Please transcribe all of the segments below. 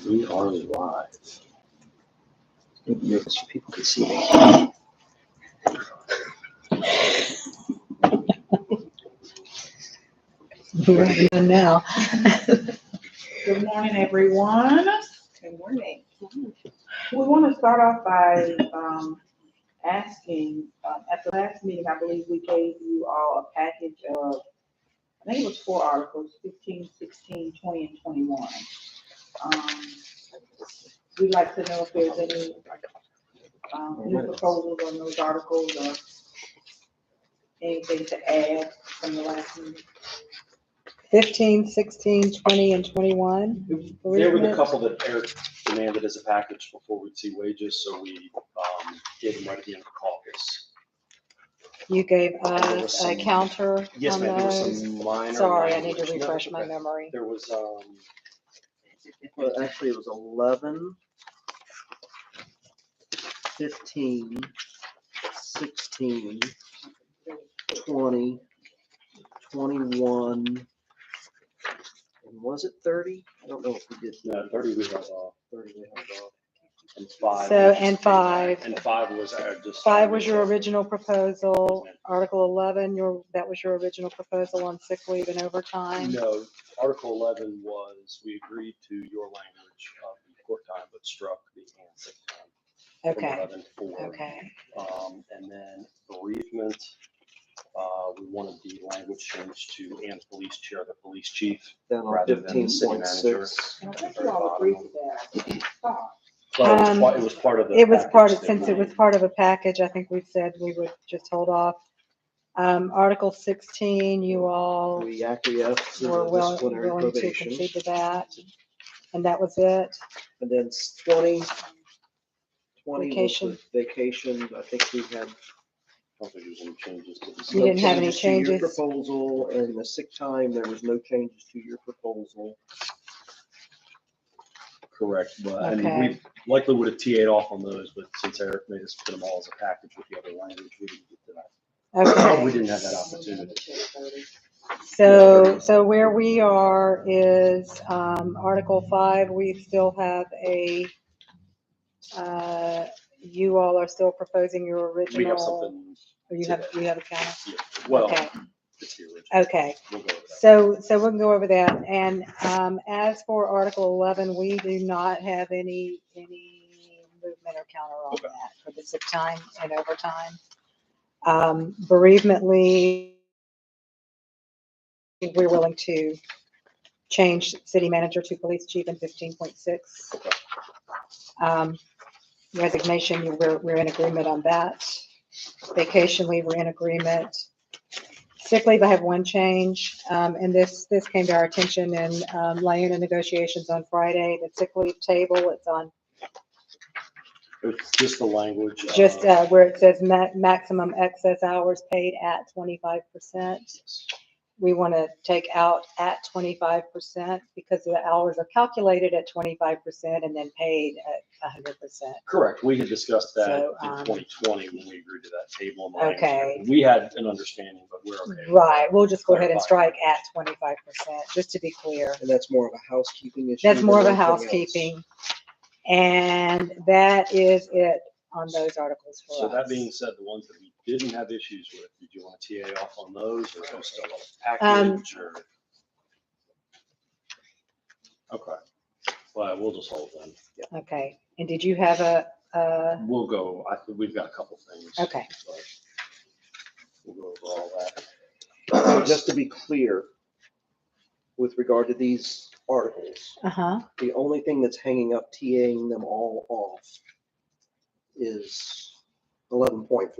We are live. People can see me. We're having one now. Good morning, everyone. Good morning. We want to start off by asking, at the last meeting, I believe we gave you all a package of, I think it was 4 articles, 15, 16, 20, and 21. We'd like to know if there's any new proposals on those articles or anything to add from the last meeting. 15, 16, 20, and 21. There were the couple that Eric demanded as a package before we'd see wages, so we gave them right at the end of the caucus. You gave There was us some- a counter Yes, on ma'am, there was those. some minor. Sorry, I need to language. No, refresh my okay. memory. There was, Well, actually, it was 11, 15, 16, 20, 21, and was it 30? I don't know if we did. 30 we have, 30 we have off. and 5. So, and 5. And 5 was just. 5 was your original proposal. Article 11, that was your original proposal on sick leave and overtime. No, Article 11 was, we agreed to your language of the court time, but struck the and sick time. From Okay, 11 to 4. okay. And then bereavement, we wanted the language changed to and police chair, the police chief. Down on Rather than the city 15.6. And I think you all agreed to that. Well, it was part of the. It was part of, package since that it was part of a package, I think we said we would just hold off. Article 16, you all We acquiesced to were the willing disciplinary to probation. concede to that, and that was it. And then 20 was Vacation. with vacation. I think we had. I don't think there was any changes to the. You didn't have any to your changes? proposal, and the sick time, there was no changes to your proposal. Correct, but, and Okay. we likely would have TA'd off on those, but since Eric made us put them all as a package with the other language, we didn't get to that. Okay. We didn't have that opportunity. So where we are is, Article 5, we still have you all are still proposing your We have original, something, or you have a counter? well, Okay. it's the original. Okay, We'll go with that. so we can go over that, and, as for Article 11, we do not have any movement or counter on Okay. that for the sick time and overtime. Bereavement leave, we're willing to change city manager to police chief in 15.6. Okay. Resignation, we're in agreement on that. Vacation leave, we're in agreement. Sick leave, I have one change, and this came to our attention in LIUNA negotiations on Friday. The sick leave table, it's on It's just the language. just where it says maximum excess hours paid at 25%. We want to take out at 25% because the hours are calculated at 25% and then paid at 100%. Correct. We had discussed that So, in 2020 when we agreed to that table. and the language. Okay. We had an understanding, but we're okay. with Right, we'll just go ahead and Clarify. strike at 25%, just to be clear. And that's more of a housekeeping issue. That's more of than a anything else. housekeeping. And that is it on those articles for us. So that being said, the ones that we didn't have issues with, did you want to TA off on those or go still a package or? Okay. Well, we'll just hold them. Okay, and did you have a, We'll go, I think we've got a couple things. Okay. but We'll go over all that. So just to be clear, with regard to these articles, the only thing that's hanging up TAing them all off is 11.4.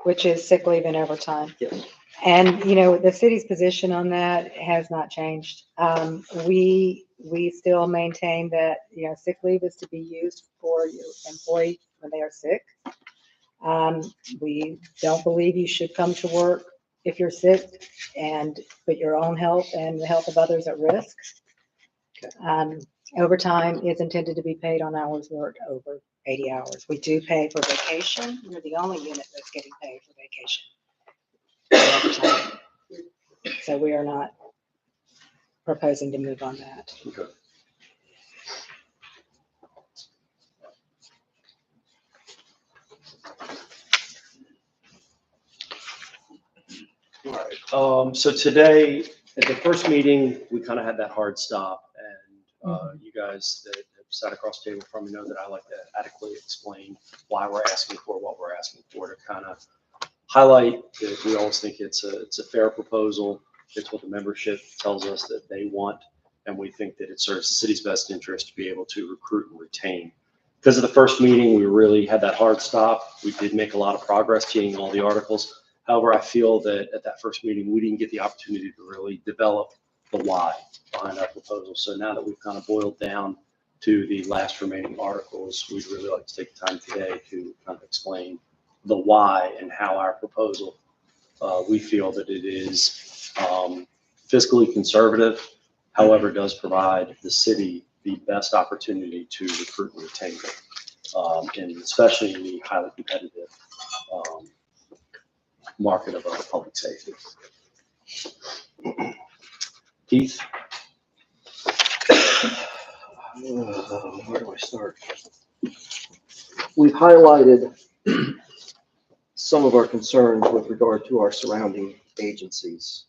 which is sick leave and overtime? Yes. And, the city's position on that has not changed. We still maintain that, sick leave is to be used for your employee when they are sick. We don't believe you should come to work if you're sick and put your own health and the health of others at risk. Overtime is intended to be paid on hours worked over 80 hours. We do pay for vacation. We're the only unit that's getting paid for vacation. So we are not proposing to move on that. Okay. All right. So today, at the first meeting, we kind of had that hard stop, and you guys that have sat across the table from me know that I like to adequately explain why we're asking for what we're asking for, to kind of highlight that we always think it's a fair proposal. It's what the membership tells us that they want, and we think that it serves the city's best interest to be able to recruit and retain. Because of the first meeting, we really had that hard stop. We did make a lot of progress teeing all the articles. However, I feel that at that first meeting, we didn't get the opportunity to really develop the why behind our proposal. So now that we've kind of boiled down to the last remaining articles, we'd really like to take time today to kind of explain the why and how our proposal, we feel that it is fiscally conservative, however, does provide the city the best opportunity to recruit and retain them, and especially in the highly competitive market of public safety. Keith? Where do I start? We've highlighted some of our concerns with regard to our surrounding agencies.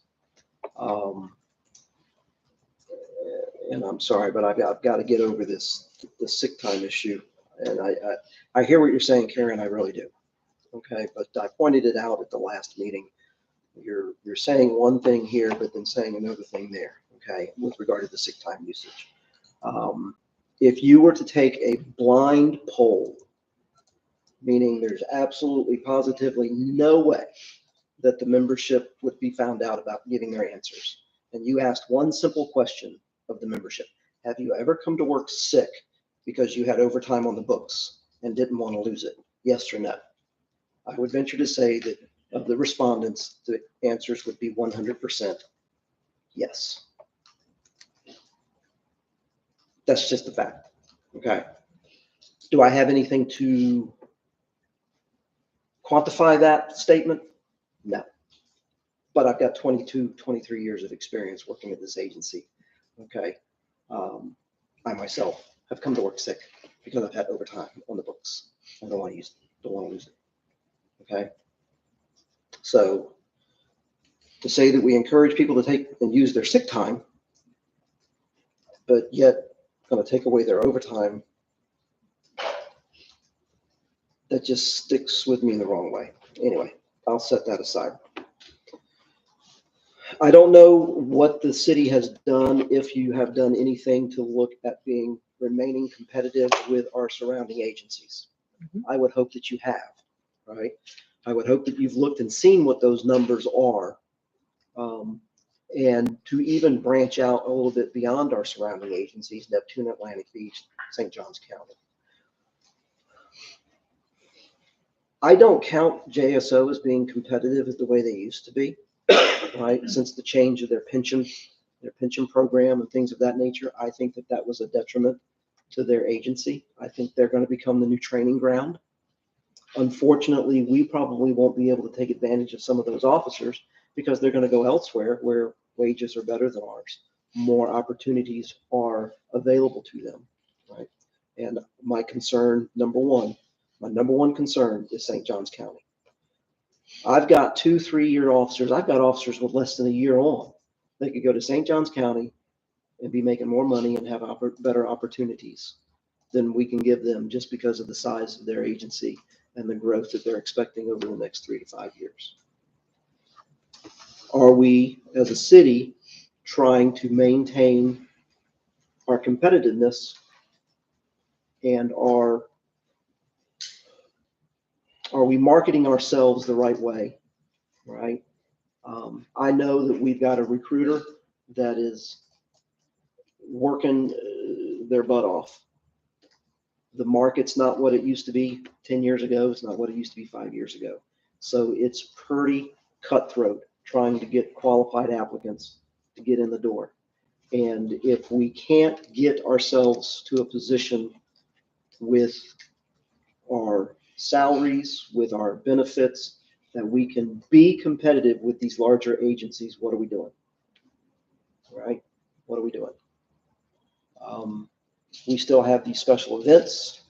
And I'm sorry, but I've got to get over the sick time issue. And I hear what you're saying, Karen, I really do. Okay, but I pointed it out at the last meeting. You're saying one thing here, but then saying another thing there, okay, with regard to the sick time usage. If you were to take a blind poll, meaning there's absolutely positively no way that the membership would be found out about giving their answers, and you asked one simple question of the membership: have you ever come to work sick because you had overtime on the books and didn't want to lose it? Yes or no? I would venture to say that of the respondents, the answers would be 100% yes. That's just a fact. Okay. Do I have anything to quantify that statement? No. But I've got 22, 23 years of experience working at this agency. Okay. I myself have come to work sick because I've had overtime on the books. I don't want to use it. Don't want to lose it. Okay. So to say that we encourage people to take and use their sick time, but yet going to take away their overtime, that just sticks with me in the wrong way. Anyway, I'll set that aside. I don't know what the city has done, if you have done anything to look at remaining competitive with our surrounding agencies. I would hope that you have, right? I would hope that you've looked and seen what those numbers are, and to even branch out a little bit beyond our surrounding agencies, Neptune, Atlantic Beach, St. Johns County. I don't count JSO as being competitive as the way they used to be, right? Since the change of their pension program and things of that nature, I think that was a detriment to their agency. I think they're going to become the new training ground. Unfortunately, we probably won't be able to take advantage of some of those officers because they're going to go elsewhere where wages are better than ours. More opportunities are available to them, right? And my number one concern is St. Johns County. I've got 2-3 year officers. I've got officers with less than a year on. They could go to St. Johns County and be making more money and have better opportunities than we can give them just because of the size of their agency and the growth that they're expecting over the next 3 to 5 years. Are we, as a city, trying to maintain our competitiveness, and are we marketing ourselves the right way, right? I know that we've got a recruiter that is working their butt off. The market's not what it used to be 10 years ago. It's not what it used to be 5 years ago. So it's pretty cutthroat trying to get qualified applicants to get in the door. And if we can't get ourselves to a position with our salaries, with our benefits, that we can be competitive with these larger agencies, what are we doing? Right? What are we doing? We still have these special events.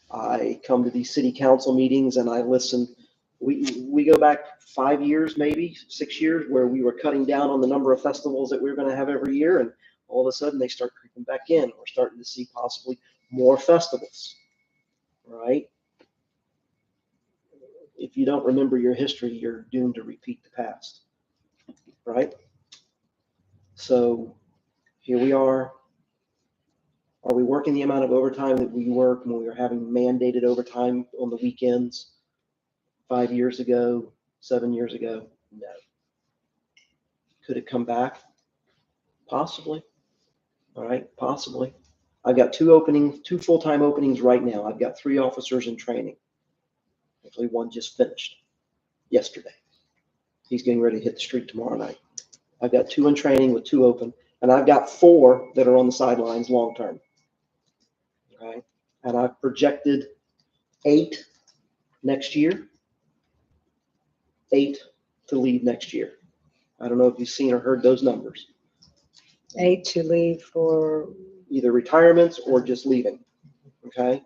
I come to these city council meetings and I listen. We go back 5 years, maybe 6 years, where we were cutting down on the number of festivals that we were going to have every year, and all of a sudden they start creeping back in. We're starting to see possibly more festivals, right? If you don't remember your history, you're doomed to repeat the past, right? So here we are. Are we working the amount of overtime that we work when we were having mandated overtime on the weekends 5 years ago, 7 years ago? No. Could it come back? Possibly. All right, possibly. I've got two full-time openings right now. I've got 3 officers in training. Actually, one just finished yesterday. He's getting ready to hit the street tomorrow night. I've got 2 in training with 2 open, and I've got 4 that are on the sidelines long-term. Okay, and I've projected 8 next year, 8 to leave next year. I don't know if you've seen or heard those numbers. 8 to leave for, Either retirements or just leaving. Okay.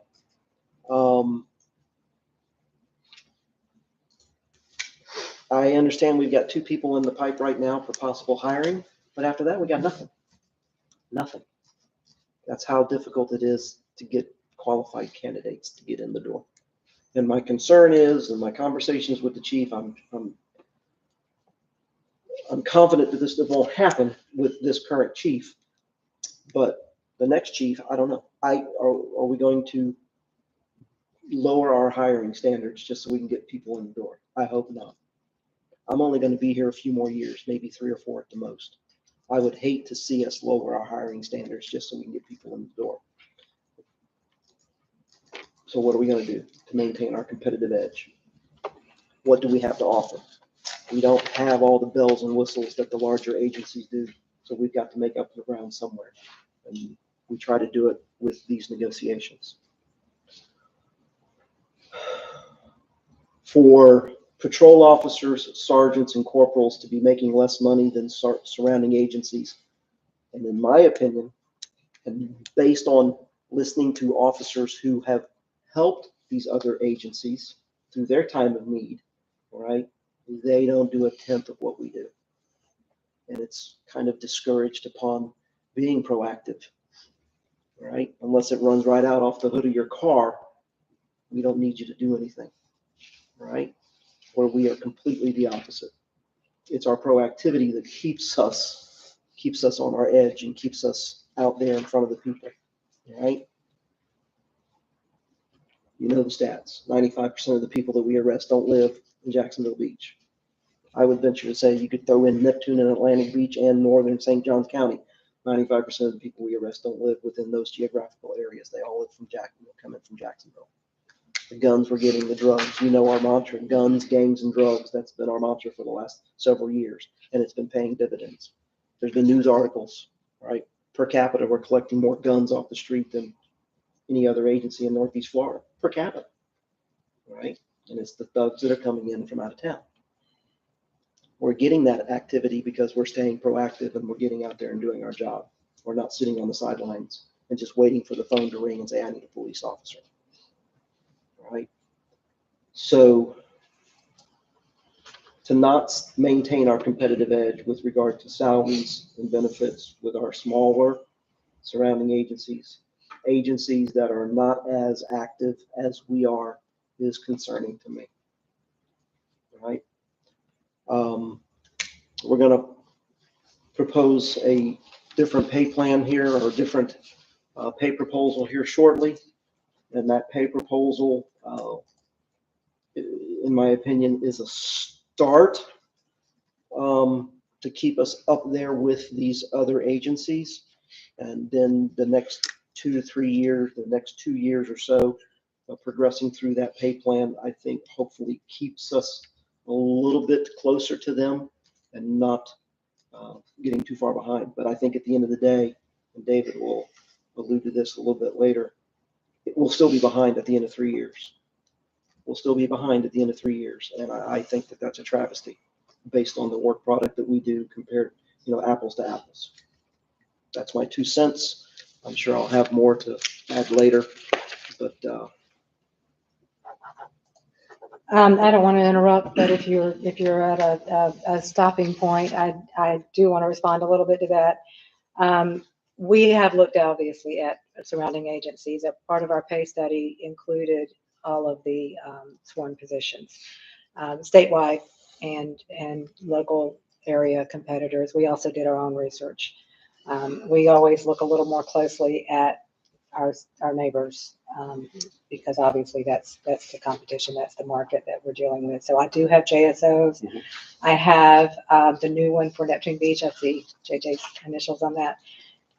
I understand we've got 2 people in the pipe right now for possible hiring, but after that, we got nothing. Nothing. That's how difficult it is to get qualified candidates to get in the door. And my concern is, in my conversations with the chief, I'm confident that this won't happen with this current chief, but the next chief, I don't know. Are we going to lower our hiring standards just so we can get people in the door? I hope not. I'm only going to be here a few more years, maybe 3 or 4 at the most. I would hate to see us lower our hiring standards just so we can get people in the door. So what are we going to do to maintain our competitive edge? What do we have to offer? We don't have all the bells and whistles that the larger agencies do, so we've got to make up the ground somewhere. And we try to do it with these negotiations. For patrol officers, sergeants, and corporals to be making less money than surrounding agencies, and in my opinion, and based on listening to officers who have helped these other agencies through their time of need, all right, they don't do 1/10 of what we do. And it's kind of discouraged upon being proactive, right? Unless it runs right out off the hood of your car, we don't need you to do anything, right? Where we are completely the opposite. It's our proactivity that keeps us on our edge and keeps us out there in front of the people, right? You know the stats. 95% of the people that we arrest don't live in Jacksonville Beach. I would venture to say you could throw in Neptune and Atlantic Beach and northern St. Johns County. 95% of the people we arrest don't live within those geographical areas. They all live from Jacksonville, come in from Jacksonville. The guns we're getting, the drugs. You know our mantra: guns, gangs, and drugs. That's been our mantra for the last several years, and it's been paying dividends. There's been news articles, right? Per capita, we're collecting more guns off the street than any other agency in Northeast Florida, per capita, right? And it's the thugs that are coming in from out of town. We're getting that activity because we're staying proactive and we're getting out there and doing our job. We're not sitting on the sidelines and just waiting for the phone to ring and say, I need a police officer, right? So to not maintain our competitive edge with regard to salaries and benefits with our smaller surrounding agencies that are not as active as we are, is concerning to me, right? We're going to propose a different pay plan here, or a different pay proposal here shortly. And that pay proposal, in my opinion, is a start to keep us up there with these other agencies. And then the next 2 to 3 years, the next 2 years or so, progressing through that pay plan, I think hopefully keeps us a little bit closer to them and not getting too far behind. But I think at the end of the day, and David will allude to this a little bit later, it will still be behind at the end of 3 years. We'll still be behind at the end of 3 years. And I think that that's a travesty based on the work product that we do compared, apples to apples. That's my 2 cents. I'm sure I'll have more to add later, but I don't want to interrupt, but if you're at a stopping point, I do want to respond a little bit to that. We have looked obviously at surrounding agencies. A part of our pay study included all of the sworn positions, statewide and local area competitors. We also did our own research. We always look a little more closely at our neighbors, because obviously that's the competition, that's the market that we're dealing with. So I do have JSOs. Mhm. I have the new one for Neptune Beach. I see JJ's initials on that,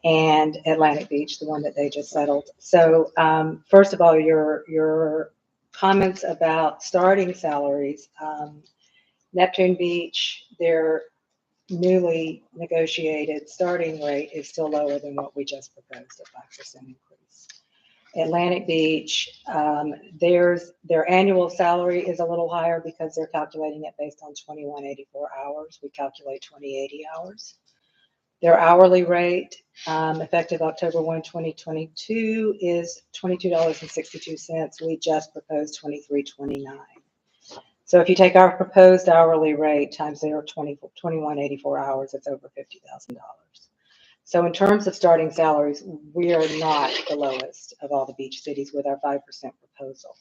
and Atlantic Beach, the one that they just settled. So first of all, your comments about starting salaries, Neptune Beach, their newly negotiated starting rate is still lower than what we just proposed, a 5% increase. Atlantic Beach, their annual salary is a little higher because they're calculating it based on 2184 hours. We calculate 2080 hours. Their hourly rate, effective October 1, 2022, is $22.62. We just proposed $23.29. So if you take our proposed hourly rate times their 2184 hours, it's over $50,000. So in terms of starting salaries, we are not the lowest of all the beach cities with our 5% proposal.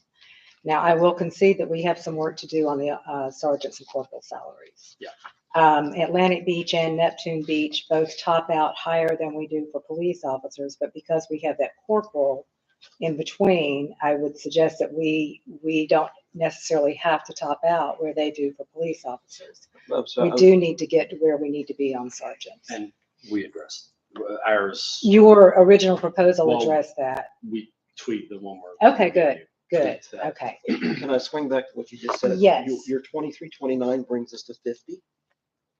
Now, I will concede that we have some work to do on the sergeants and corporal salaries. Yeah. Atlantic Beach and Neptune Beach both top out higher than we do for police officers, but because we have that corporal in between, I would suggest that we don't necessarily have to top out where they do for police officers. We do need to get to where we need to be on sergeants. And we addressed ours. Your original proposal Well, addressed that. We tweaked the one word. Okay, good. Tweaked that. Okay. can I swing back to what you just said? Yes. Your 2329 brings us to 50.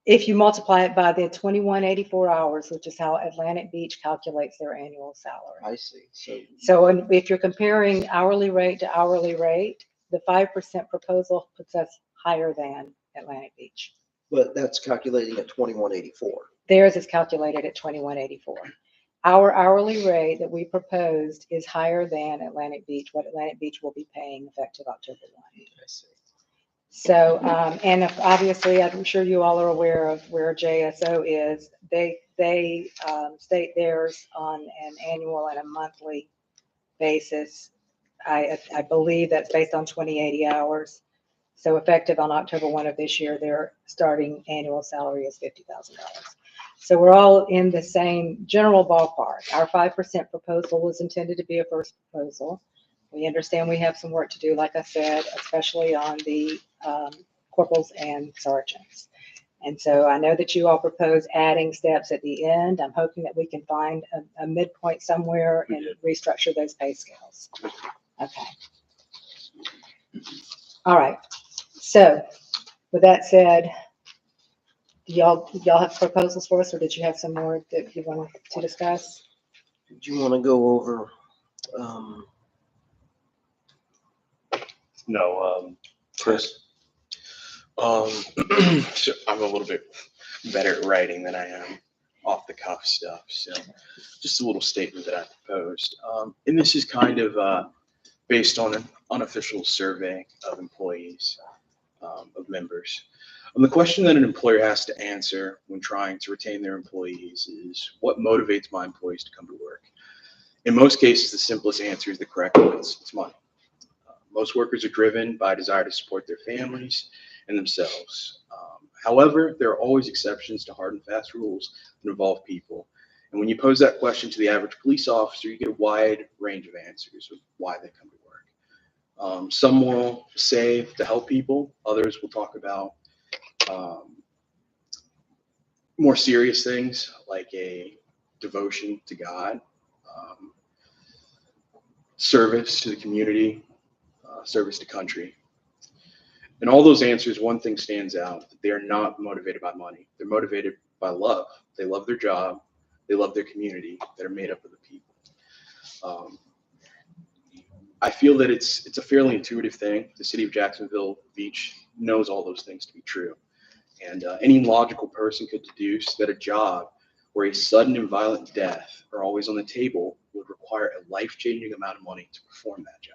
If you multiply it by the 2184 hours, which is how Atlantic Beach calculates their annual salary. I see. So if you're comparing hourly rate to hourly rate, the 5% proposal puts us higher than Atlantic Beach. But that's calculating at 2184. Theirs is calculated at 2184. Our hourly rate that we proposed is higher than Atlantic Beach, what Atlantic Beach will be paying effective October 1. I see. So, and obviously, I'm sure you all are aware of where JSO is. They state theirs on an annual and a monthly basis. I believe that's based on 2080 hours. So effective on October 1 of this year, their starting annual salary is $50,000. So we're all in the same general ballpark. Our 5% proposal was intended to be a first proposal. We understand we have some work to do, like I said, especially on the corporals and sergeants. And so I know that you all propose adding steps at the end. I'm hoping that we can find a midpoint somewhere and restructure those pay scales. Okay. All right. So with that said, do y'all have proposals for us, or did you have some more that you wanted to discuss? Did you want to go over? No, Chris. So I'm a little bit better at writing than I am off the cuff stuff. So just a little statement that I proposed. And this is kind of based on an unofficial survey of employees, of members. The question that an employer has to answer when trying to retain their employees is, what motivates my employees to come to work? In most cases, the simplest answer is the correct one. It's money. Most workers are driven by a desire to support their families and themselves. However, there are always exceptions to hard and fast rules that involve people. And when you pose that question to the average police officer, you get a wide range of answers of why they come to work. Some will say to help people. Others will talk about more serious things like a devotion to God, service to the community, service to country. And all those answers, one thing stands out, that they are not motivated by money. They're motivated by love. They love their job. They love their community that are made up of the people. I feel that it's a fairly intuitive thing. The City of Jacksonville Beach knows all those things to be true. And any logical person could deduce that a job where a sudden and violent death are always on the table would require a life-changing amount of money to perform that job.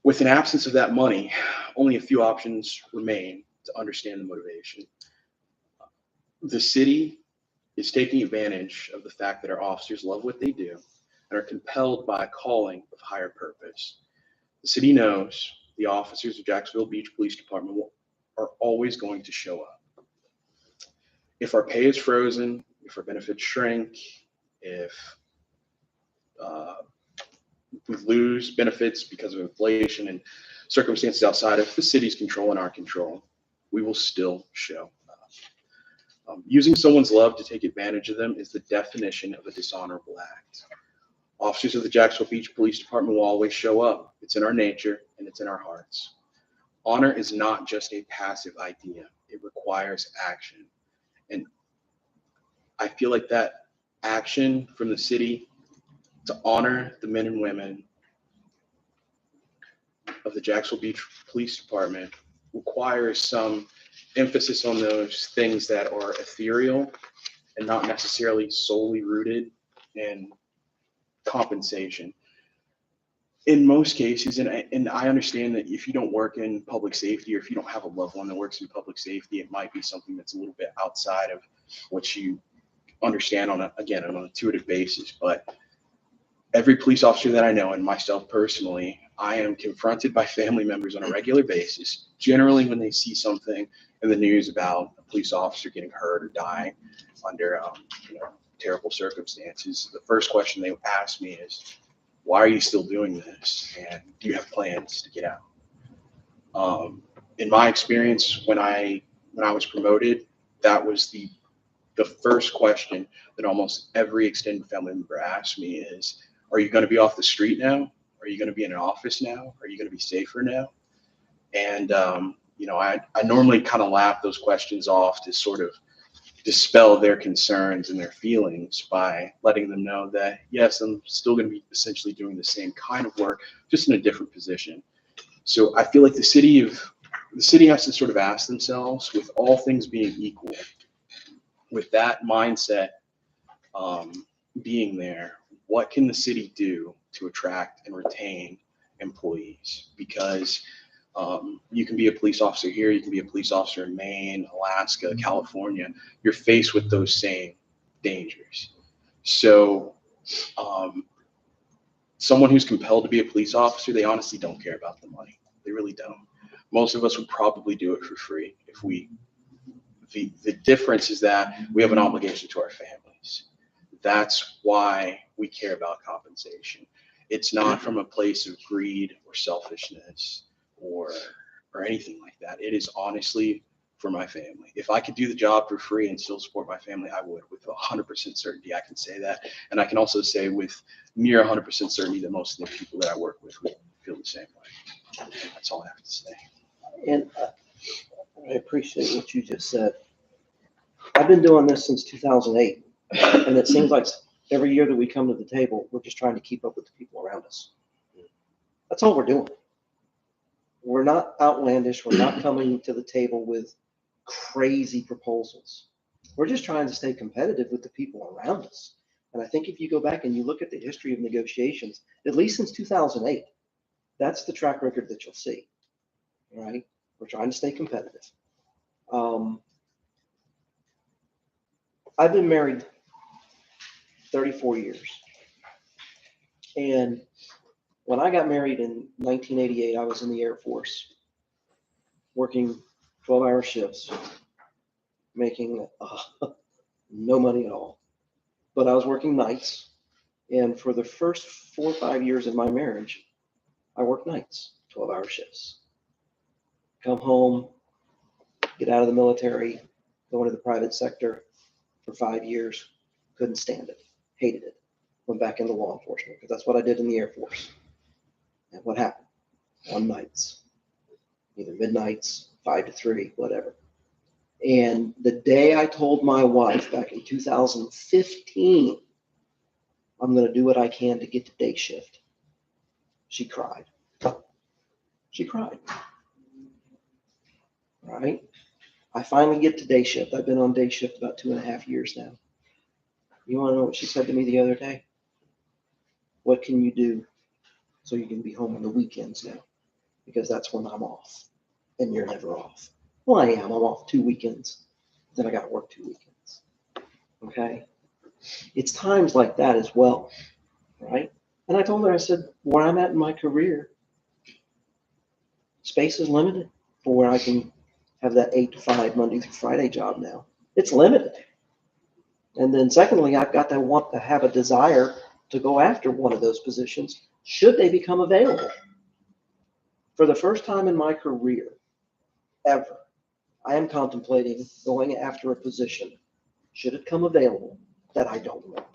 With an absence of that money, only a few options remain to understand the motivation. The city is taking advantage of the fact that our officers love what they do and are compelled by a calling of higher purpose. The city knows the officers of Jacksonville Beach Police Department are always going to show up. If our pay is frozen, if our benefits shrink, if we lose benefits because of inflation and circumstances outside of the city's control and our control, we will still show up. Using someone's love to take advantage of them is the definition of a dishonorable act. Officers of the Jacksonville Beach Police Department will always show up. It's in our nature and it's in our hearts. Honor is not just a passive idea. It requires action. And I feel like that action from the city to honor the men and women of the Jacksonville Beach Police Department requires some emphasis on those things that are ethereal and not necessarily solely rooted in compensation. In most cases, and I understand that if you don't work in public safety, or if you don't have a loved one that works in public safety, it might be something that's a little bit outside of what you understand on an intuitive basis. But every police officer that I know, and myself personally, I am confronted by family members on a regular basis, generally when they see something in the news about a police officer getting hurt or dying under terrible circumstances. The first question they ask me is, why are you still doing this? And do you have plans to get out? In my experience, when I was promoted, that was the first question that almost every extended family member asked me is, are you going to be off the street now? Are you going to be in an office now? Are you going to be safer now? And, I normally kind of laugh those questions off to sort of dispel their concerns and their feelings by letting them know that, yes, I'm still going to be essentially doing the same kind of work, just in a different position. So I feel like the city has to sort of ask themselves, with all things being equal, with that mindset being there, what can the city do to attract and retain employees? Because you can be a police officer here, you can be a police officer in Maine, Alaska, California. You're faced with those same dangers. So someone who's compelled to be a police officer, they honestly don't care about the money. They really don't. Most of us would probably do it for free if the difference is that we have an obligation to our families. That's why we care about compensation. It's not from a place of greed or selfishness or anything like that. It is honestly for my family. If I could do the job for free and still support my family, I would. With 100% certainty, I can say that. And I can also say with near 100% certainty that most of the people that I work with would feel the same way. That's all I have to say. And I appreciate what you just said. I've been doing this since 2008, and it seems like every year that we come to the table, we're just trying to keep up with the people around us. That's all we're doing. We're not outlandish. We're not coming to the table with crazy proposals. We're just trying to stay competitive with the people around us. And I think if you go back and you look at the history of negotiations, at least since 2008, that's the track record that you'll see, right? We're trying to stay competitive. I've been married 34 years. And when I got married in 1988, I was in the Air Force, working 12-hour shifts, making no money at all. But I was working nights. And for the first 4 or 5 years of my marriage, I worked nights, 12-hour shifts. Come home, get out of the military, go into the private sector for 5 years, couldn't stand it, hated it. Went back into law enforcement because that's what I did in the Air Force. And what happened? On nights, either midnights, 5 to 3, whatever. And the day I told my wife back in 2015, I'm going to do what I can to get to day shift, she cried. She cried. Right? I finally get to day shift. I've been on day shift about 2.5 years now. You want to know what she said to me the other day? What can you do so you can be home on the weekends now? Because that's when I'm off, and you're never off. Well, I am. I'm off 2 weekends. Then I got to work 2 weekends. Okay? It's times like that as well, right? And I told her, I said, where I'm at in my career, space is limited for where I can have that 8 to 5 Monday through Friday job now. It's limited. And then secondly, I've got to want to have a desire to go after one of those positions should they become available. For the first time in my career, ever, I am contemplating going after a position, should it come available, that I don't want.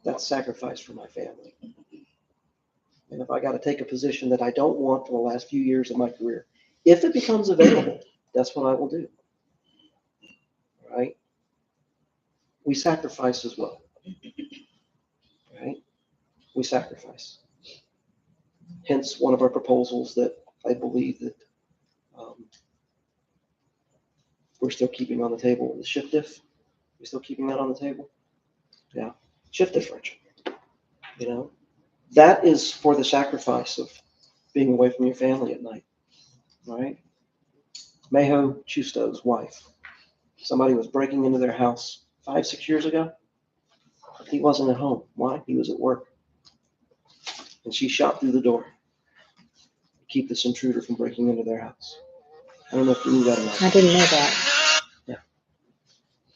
That's sacrifice for my family. And if I got to take a position that I don't want for the last few years of my career, if it becomes available, that's what I will do. Right? We sacrifice as well. Right? We sacrifice. Hence, one of our proposals that I believe that we're still keeping on the table, the shift diff. We're still keeping that on the table. Yeah, shift differential. You know, that is for the sacrifice of being away from your family at night. Right? Mayo Chusto's wife. Somebody was breaking into their house 5-6 years ago. He wasn't at home. Why? He was at work. And she shot through the door to keep this intruder from breaking into their house. I don't know if you knew that or not. I didn't know that. Yeah.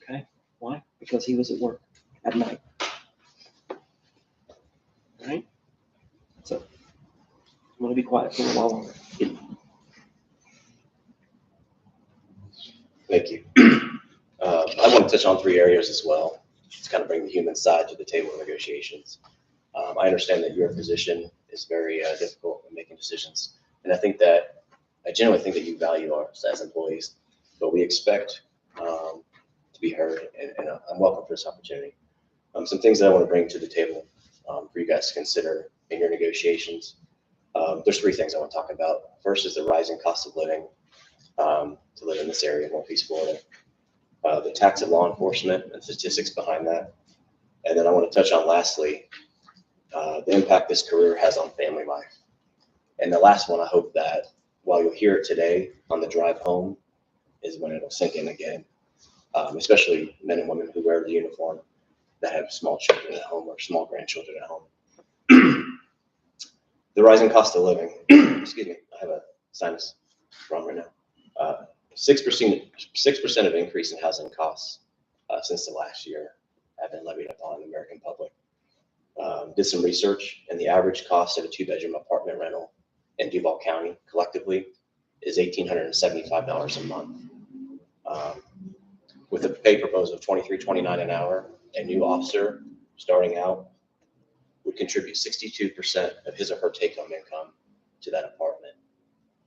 Okay. Why? Because he was at work at night. Right? So I'm going to be quiet for a while longer. Thank you. I want to touch on 3 areas as well to kind of bring the human side to the table in negotiations. I understand that your position is very difficult in making decisions, and I generally think that you value us as employees, but we expect to be heard, and I'm welcome for this opportunity. Some things that I want to bring to the table for you guys to consider in your negotiations. There's 3 things I want to talk about. First is the rising cost of living to live in this area of Northeast Florida. The tax of law enforcement and statistics behind that. And then I want to touch on, lastly, the impact this career has on family life. And the last one, I hope that while you'll hear it today on the drive home, is when it'll sink in again, especially men and women who wear the uniform that have small children at home or small grandchildren at home. The rising cost of living, excuse me, I have a sinus problem right now. 6% of increase in housing costs since the last year have been levied upon the American public. Did some research, and the average cost of a 2-bedroom apartment rental in Duval County collectively is $1,875 a month. With a pay proposal of $23.29 an hour, a new officer starting out would contribute 62% of his or her take-home income to that apartment,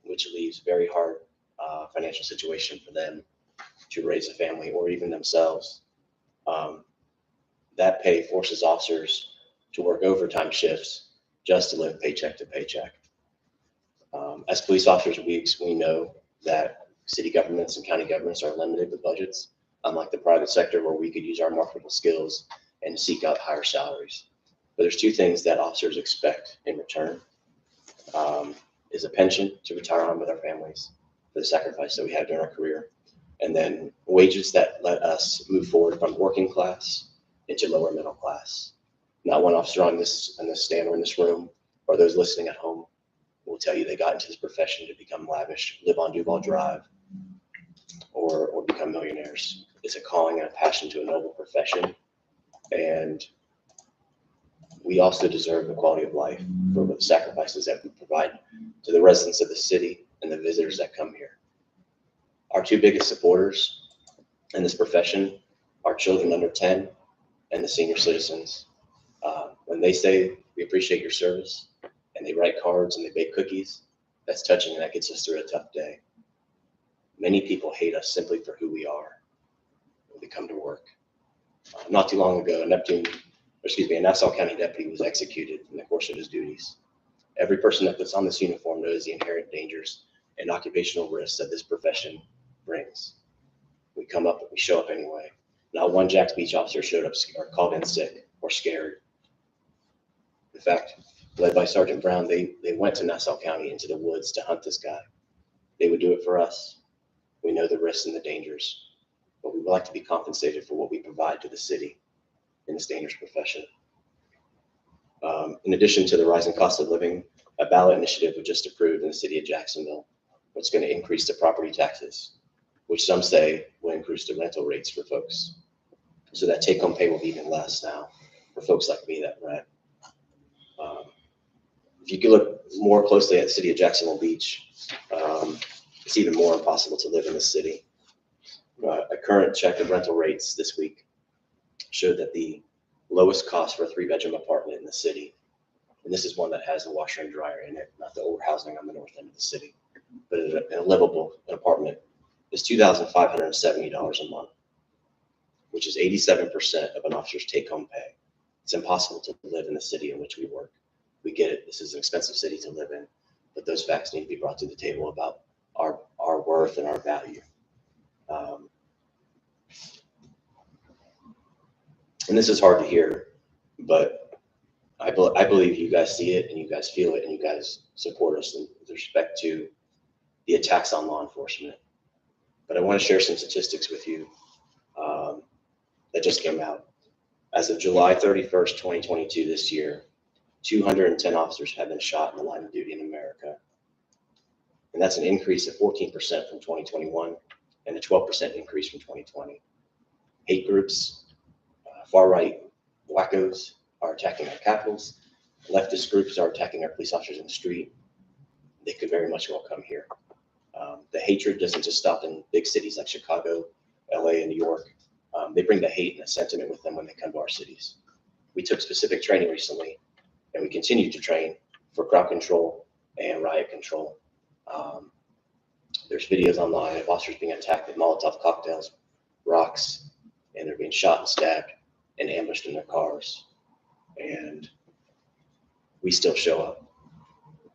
which leaves very hard financial situation for them to raise a family or even themselves. That pay forces officers to work overtime shifts just to live paycheck to paycheck. As police officers, we know that city governments and county governments are limited with budgets, unlike the private sector where we could use our marketable skills and seek out higher salaries. But there's 2 things that officers expect in return, is a pension to retire on with our families for the sacrifice that we had during our career, and then wages that let us move forward from working class into lower middle class. Not one officer on this stand or in this room, or those listening at home, will tell you they got into this profession to become lavish, live on Duval Drive, or become millionaires. It's a calling and a passion to a noble profession, and we also deserve the quality of life for the sacrifices that we provide to the residents of the city and the visitors that come here. Our 2 biggest supporters in this profession are children under 10 and the senior citizens. When they say we appreciate your service and they write cards and they bake cookies, that's touching and that gets us through a tough day. Many people hate us simply for who we are when they come to work. Not too long ago, a Nassau County deputy was executed in the course of his duties. Every person that puts on this uniform knows the inherent dangers and occupational risks that this profession brings. We come up, we show up anyway. Not one Jax Beach officer showed up or called in sick or scared. In fact, led by Sergeant Brown, they went to Nassau County into the woods to hunt this guy. They would do it for us. We know the risks and the dangers, but we would like to be compensated for what we provide to the city in this dangerous profession. In addition to the rising cost of living, a ballot initiative was just approved in the city of Jacksonville, which is going to increase the property taxes, which some say will increase the rental rates for folks. So that take-home pay will be even less now for folks like me that rent. If you could look more closely at the city of Jacksonville Beach, it's even more impossible to live in the city. A current check of rental rates this week showed that the lowest cost for a 3-bedroom apartment in the city, and this is one that has a washer and dryer in it, not the overhousing on the north end of the city, but a livable apartment, is $2,570 a month, which is 87% of an officer's take-home pay. It's impossible to live in the city in which we work. We get it. This is an expensive city to live in, but those facts need to be brought to the table about our worth and our value. And this is hard to hear, but I believe you guys see it and you guys feel it and you guys support us with respect to the attacks on law enforcement. But I want to share some statistics with you that just came out. As of July 31st, 2022, this year, 210 officers have been shot in the line of duty in America. And that's an increase of 14% from 2021 and a 12% increase from 2020. Hate groups, far-right wackos are attacking our capitals. Leftist groups are attacking our police officers in the street. They could very much well come here. The hatred doesn't just stop in big cities like Chicago, LA, and New York. They bring the hate and the sentiment with them when they come to our cities. We took specific training recently, and we continue to train for crowd control and riot control. There's videos online of officers being attacked with Molotov cocktails, rocks, and they're being shot and stabbed and ambushed in their cars. And we still show up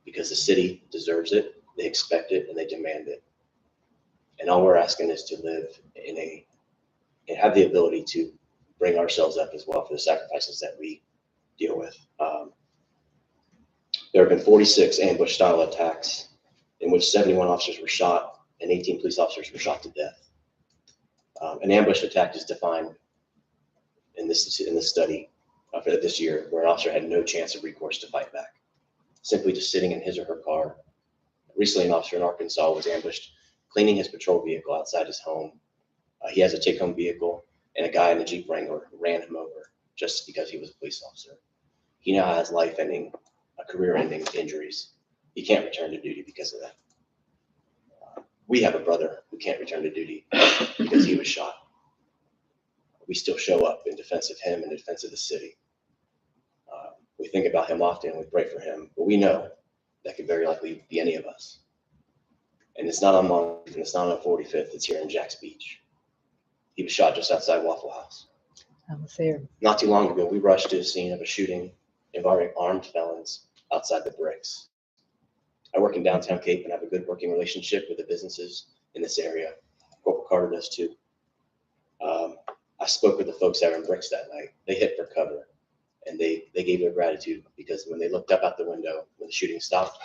because the city deserves it, they expect it, and they demand it. And all we're asking is to live and have the ability to bring ourselves up as well for the sacrifices that we deal with. There have been 46 ambush-style attacks in which 71 officers were shot and 18 police officers were shot to death. An ambush attack is defined in this study for this year, where an officer had no chance of recourse to fight back, simply just sitting in his or her car. Recently, an officer in Arkansas was ambushed cleaning his patrol vehicle outside his home. He has a take-home vehicle, and a guy in a Jeep Wrangler ran him over just because he was a police officer. He now has life-ending, career-ending injuries. He can't return to duty because of that. We have a brother who can't return to duty because he was shot. We still show up in defense of him and in defense of the city. We think about him often, we pray for him, but we know that could very likely be any of us. And it's not on Monmouth, and it's not on 45th, it's here in Jax Beach. He was shot just outside Waffle House. I was there. Not too long ago, we rushed to the scene of a shooting involving armed felons outside the Bricks. I work in downtown Cape and have a good working relationship with the businesses in this area. Corporal Carter does too. I spoke with the folks that were in Bricks that night. They hit for cover, and they gave their gratitude because when they looked up out the window, when the shooting stopped,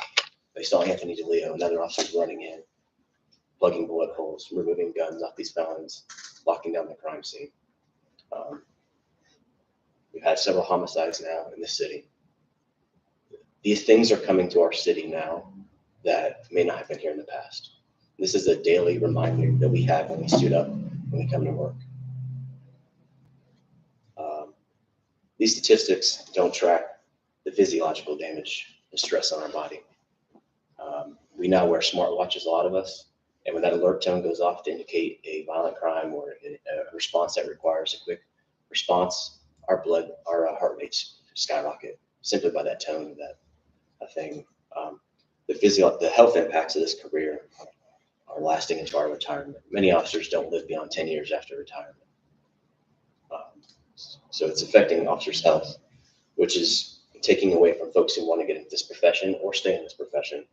they saw Anthony DeLeo and other officers running in, plugging bullet holes, removing guns off these felons, locking down the crime scene. We've had several homicides now in this city. These things are coming to our city now that may not have been here in the past. This is a daily reminder that we have when we suit up, when we come to work. These statistics don't track the physiological damage and stress on our body. We now wear smartwatches, a lot of us, and when that alert tone goes off to indicate a violent crime or a response that requires a quick response, our heart rates skyrocket simply by that tone of that thing. The health impacts of this career are lasting into our retirement. Many officers don't live beyond 10 years after retirement. So it's affecting officers' health, which is taking away from folks who want to get into this profession or stay in this profession.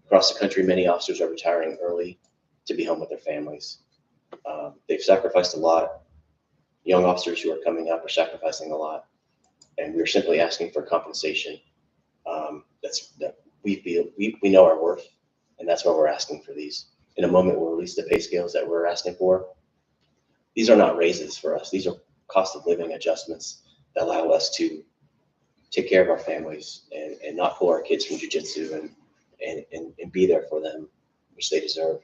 Across the country, many officers are retiring early to be home with their families. They've sacrificed a lot. Young officers who are coming up are sacrificing a lot, and we're simply asking for compensation. That we feel we know our worth, and that's why we're asking for these. In a moment, we'll release the pay scales that we're asking for. These are not raises for us. These are cost of living adjustments that allow us to take care of our families and not pull our kids from jiu-jitsu and be there for them, which they deserve.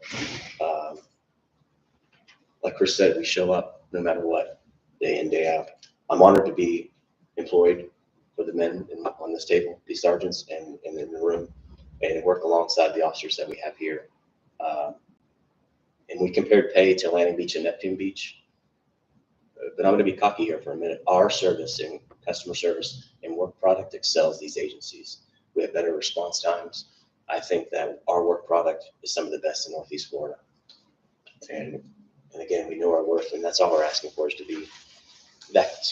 Like Chris said, we show up no matter what, day in, day out. I'm honored to be employed for the men on this table, these sergeants, and in the room, and work alongside the officers that we have here. And we compared pay to Atlantic Beach and Neptune Beach. But I'm going to be cocky here for a minute. Our service and customer service and work product excels these agencies. We have better response times. I think that our work product is some of the best in Northeast Florida. And again, we know our worth, and that's all we're asking for, is to be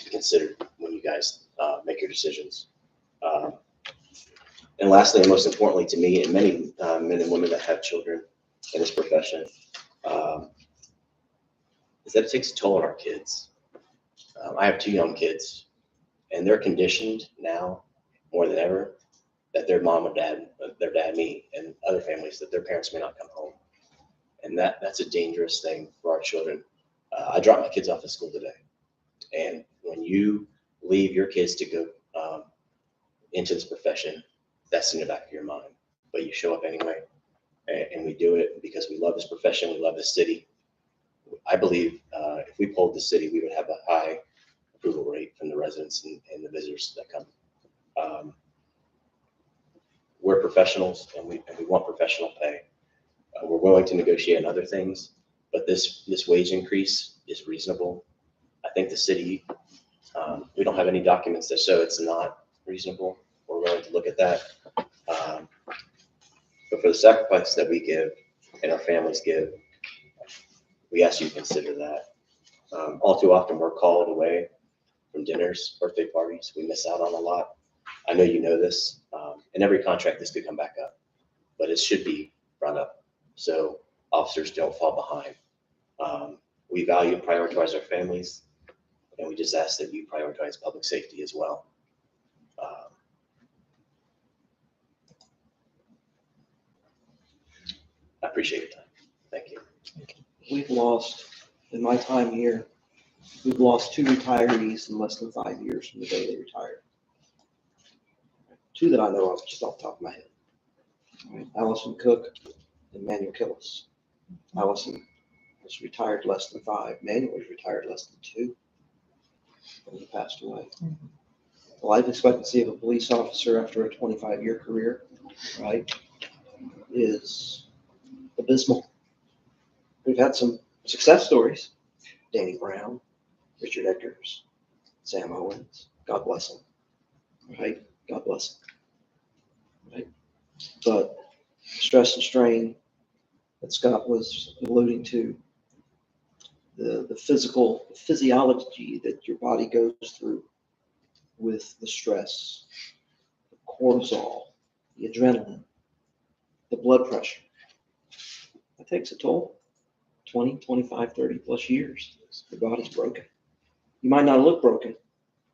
considered when you guys make your decisions. And lastly, and most importantly to me and many men and women that have children in this profession, is that it takes a toll on our kids. I have 2 young kids, and they're conditioned now more than ever that their mom or dad, their dad, me, and other families, that their parents may not come home. And that's a dangerous thing for our children. I dropped my kids off at school today. And when you leave your kids to go into this profession, that's in the back of your mind. But you show up anyway. And we do it because we love this profession. We love this city. I believe if we polled the city, we would have a high approval rate from the residents and the visitors that come. We're professionals, and we want professional pay. We're willing to negotiate on other things, but this wage increase is reasonable. I think the city, we don't have any documents that show it's not reasonable. We're willing to look at that. But for the sacrifice that we give and our families give, we ask you to consider that. All too often, we're called away from dinners, birthday parties. We miss out on a lot. I know you know this. In every contract, this could come back up, but it should be brought up so officers don't fall behind. We value and prioritize our families, and we just ask that you prioritize public safety as well. I appreciate your time. Thank you. We've lost, in my time here, we've lost 2 retirees in less than 5 years from the day they retired. 2 that I know of, just off the top of my head. Right. Allison Cook and Manuel Killis. Allison was retired less than 5. Manuel was retired less than 2 when he passed away. The life expectancy of a police officer after a 25-year career, right, is abysmal. We've had some success stories. Danny Brown, Richard Eckers, Sam Owens, God bless them, right? God bless them, right? But stress and strain that Scott was alluding to, the physiology that your body goes through with the stress, the cortisol, the adrenaline, the blood pressure, that takes a toll. 20, 25, 30 plus years. Your body's broken. You might not look broken,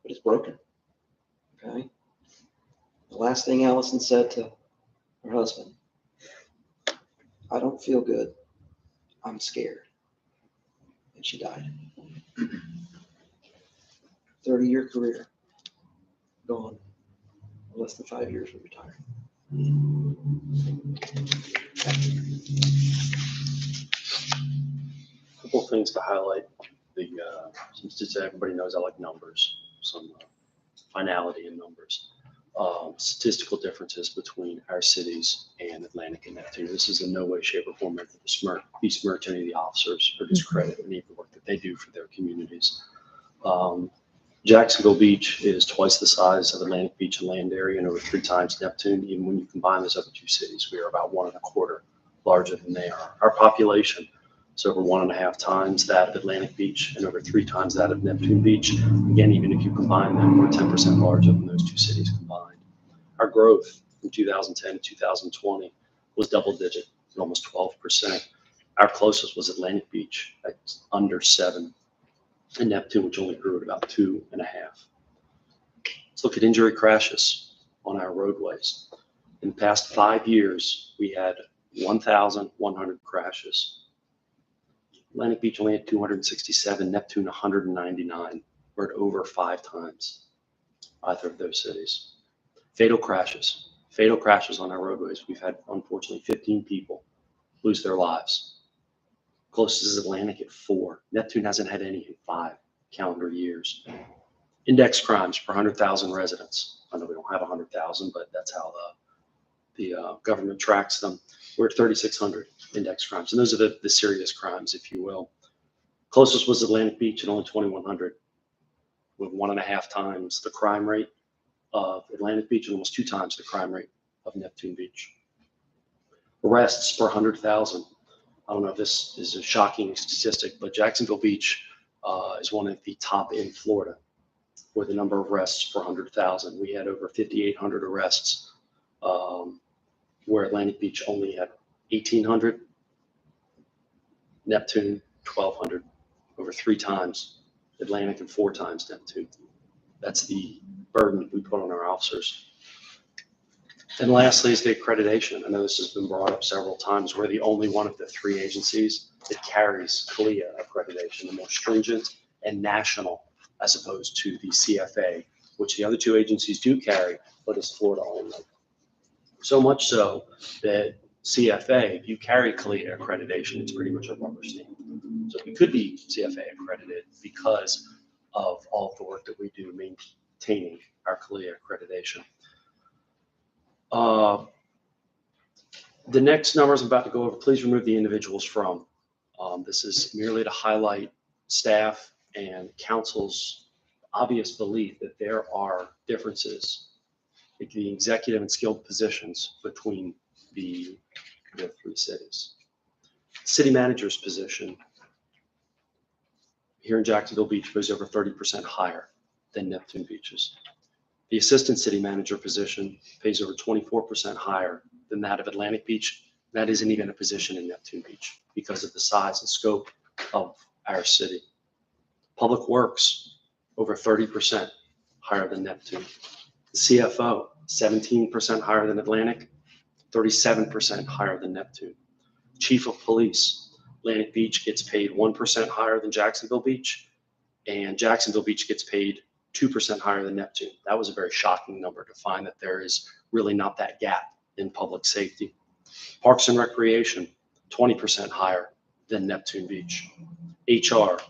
but it's broken. Okay? The last thing Allison said to her husband, I don't feel good. I'm scared. And she died. 30-year career. Gone. Less than 5 years of retiring. Couple things to highlight. Since everybody knows I like numbers, some finality in numbers. Statistical differences between our cities and Atlantic and Neptune. This is in no way, shape, or form meant to besmirch any of the officers or discredit any of the work that they do for their communities. Jacksonville Beach is twice the size of Atlantic Beach and land area and over 3 times Neptune. Even when you combine those other 2 cities, we are about 1.25 larger than they are. Our population is over 1.5 times that of Atlantic Beach and over 3 times that of Neptune Beach. Again, even if you combine them, we're 10% larger than those 2 cities combined. Our growth from 2010 to 2020 was double digit, at almost 12%. Our closest was Atlantic Beach at under 7, and Neptune, which only grew at about 2.5. Let's look at injury crashes on our roadways. In the past 5 years, we had 1,100 crashes. Atlantic Beach only had 267, Neptune 199. We're at over 5 times either of those cities. Fatal crashes on our roadways. We've had, unfortunately, 15 people lose their lives. Closest is Atlantic at 4. Neptune hasn't had any in 5 calendar years. Index crimes per 100,000 residents. I know we don't have 100,000, but that's how the government tracks them. We're at 3,600 index crimes, and those are the serious crimes, if you will. Closest was Atlantic Beach at only 2,100, with 1.5 times the crime rate of Atlantic Beach and almost 2 times the crime rate of Neptune Beach. Arrests per 100,000. I don't know if this is a shocking statistic, but Jacksonville Beach is one of the top in Florida for the number of arrests per 100,000. We had over 5,800 arrests, where Atlantic Beach only had 1,800, Neptune 1,200, over 3 times Atlantic and 4 times Neptune. That's the burden we put on our officers. And lastly is the accreditation. I know this has been brought up several times. We're the only one of the 3 agencies that carries CALIA accreditation, the more stringent and national, as opposed to the CFA, which the other 2 agencies do carry, but is Florida only. So much so that CFA, if you carry CALIA accreditation, it's pretty much a rubber stamp. So we could be CFA accredited because of all of the work that we do maintaining our CALIA accreditation. The next numbers I'm about to go over, please remove the individuals from. This is merely to highlight staff and council's obvious belief that there are differences in the executive and skilled positions between the 3 cities. City manager's position here in Jacksonville Beach was over 30% higher than Neptune Beach's. The assistant city manager position pays over 24% higher than that of Atlantic Beach. That isn't even a position in Neptune Beach because of the size and scope of our city. Public Works, over 30% higher than Neptune. The CFO, 17% higher than Atlantic, 37% higher than Neptune. Chief of Police, Atlantic Beach gets paid 1% higher than Jacksonville Beach, and Jacksonville Beach gets paid 2% higher than Neptune. That was a very shocking number to find that there is really not that gap in public safety. Parks and Recreation, 20% higher than Neptune Beach. HR,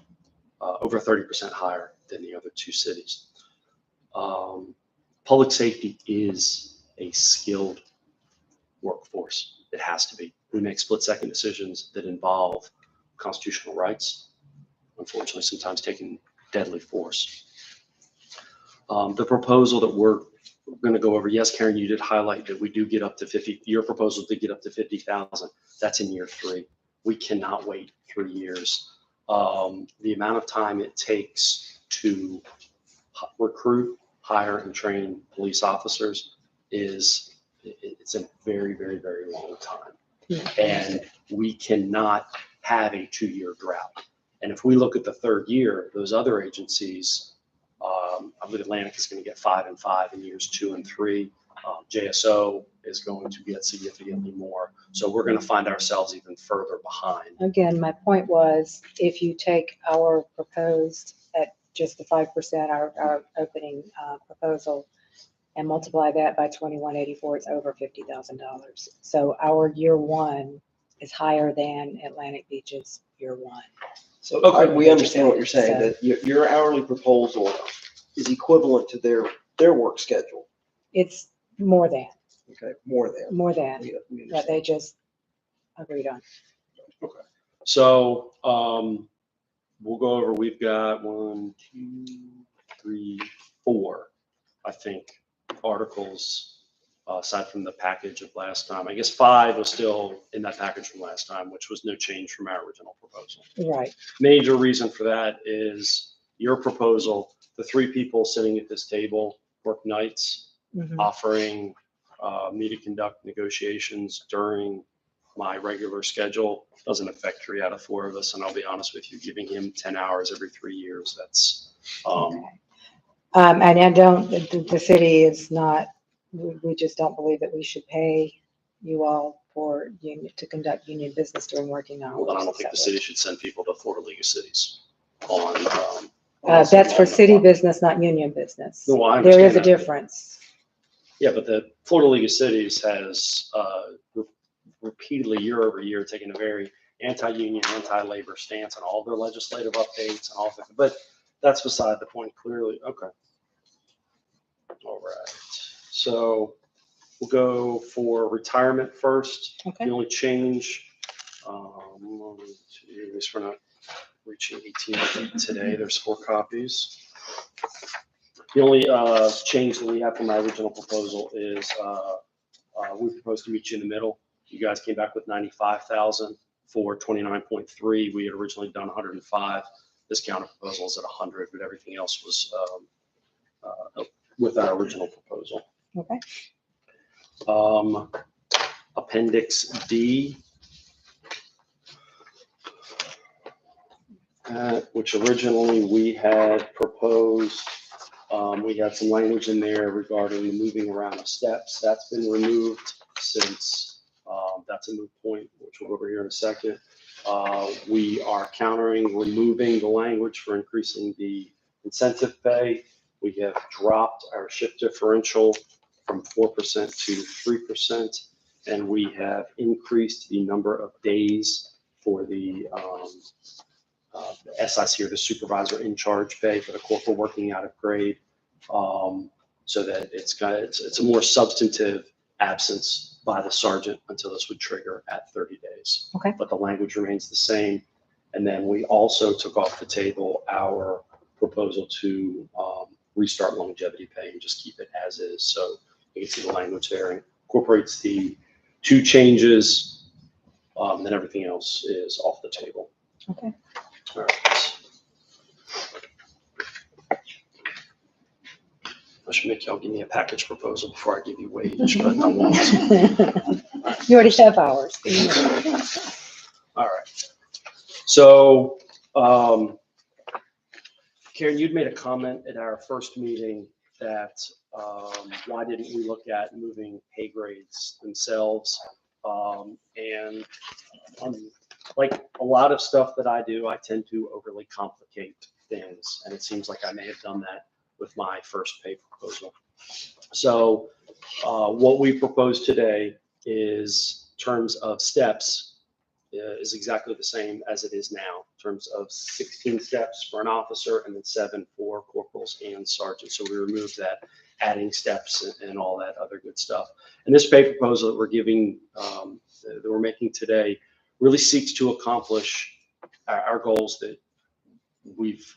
over 30% higher than the other 2 cities. Public safety is a skilled workforce. It has to be. We make split-second decisions that involve constitutional rights, unfortunately sometimes taking deadly force. The proposal that we're going to go over, yes, Karen, you did highlight that we do get up to 50. Your proposal did get up to 50,000. That's in year 3. We cannot wait 3 years. The amount of time it takes to recruit, hire, and train police officers it's a very, very, very long time. And we cannot have a 2-year drought. And if we look at the 3rd year, those other agencies, I believe Atlantic is going to get 5 and 5 in years 2 and 3. JSO is going to get significantly more. So we're going to find ourselves even further behind. Again, my point was, if you take our proposed at just the 5%, our opening proposal, and multiply that by 2184, it's over $50,000. So our year 1 is higher than Atlantic Beach's year 1. So we understand what you're saying, that your hourly proposal is equivalent to their work schedule. It's more than. Okay, more than. More than We that understand. they just agreed on. Okay. So we'll go over, we've got 1, 2, 3, 4, I think, articles aside from the package of last time. I guess 5 was still in that package from last time, which was no change from our original proposal. Right. Major reason for that is your proposal, the 3 people sitting at this table work nights, Mhm. offering me to conduct negotiations during my regular schedule. Doesn't affect 3 out of 4 of us, and I'll be honest with you, giving him 10 hours every 3 years, that's, And I don't, the city is not, we just don't believe that we should pay you all for union, to conduct union business during working hours. well, then I don't think the city should send people to Florida League of Cities on. That's for city business, not union business. No, I There is understand a that. difference. Yeah, but the Florida League of Cities has repeatedly, year over year, taken a very anti-union, anti-labor stance on all their legislative updates and all of that. But that's beside the point, clearly. Okay. All right. So we'll go for retirement first. Okay. The only change, at least we're not reaching 18 feet today. There's 4 copies. The only change that we have from my original proposal is we proposed to meet you in the middle. You guys came back with 95,000 for 29.3. We had originally done 105. This counter proposal is at 100, but everything else was with our original proposal. Okay. Appendix D, which originally we had proposed. We had some language in there regarding the moving around of steps. That's been removed since that's a moot point, which we'll go over here in a second. We are countering removing the language for increasing the incentive pay. We have dropped our shift differential from 4% to 3%, and we have increased the number of days for the SIC, or the supervisor in charge pay, for the corporal working out of grade, so that it's a more substantive absence by the sergeant until this would trigger at 30 days. Okay. But the language remains the same. And then we also took off the table our proposal to restart longevity pay and just keep it as is. So you can see the language there incorporates the 2 changes, then everything else is off the table. Okay. All right. I should make y'all give me a package proposal before I give you wage, but I won't. You already have ours. All right. So, Karen, you'd made a comment at our first meeting that why didn't we look at moving pay grades themselves? And like a lot of stuff that I do, I tend to overly complicate things. And it seems like I may have done that with my first pay proposal. So what we propose today is terms of steps is exactly the same as it is now, in terms of 16 steps for an officer and then 7 for corporals and sergeants. So we removed that, adding steps and all that other good stuff. And this pay proposal that we're giving, that we're making today, really seeks to accomplish our goals that we've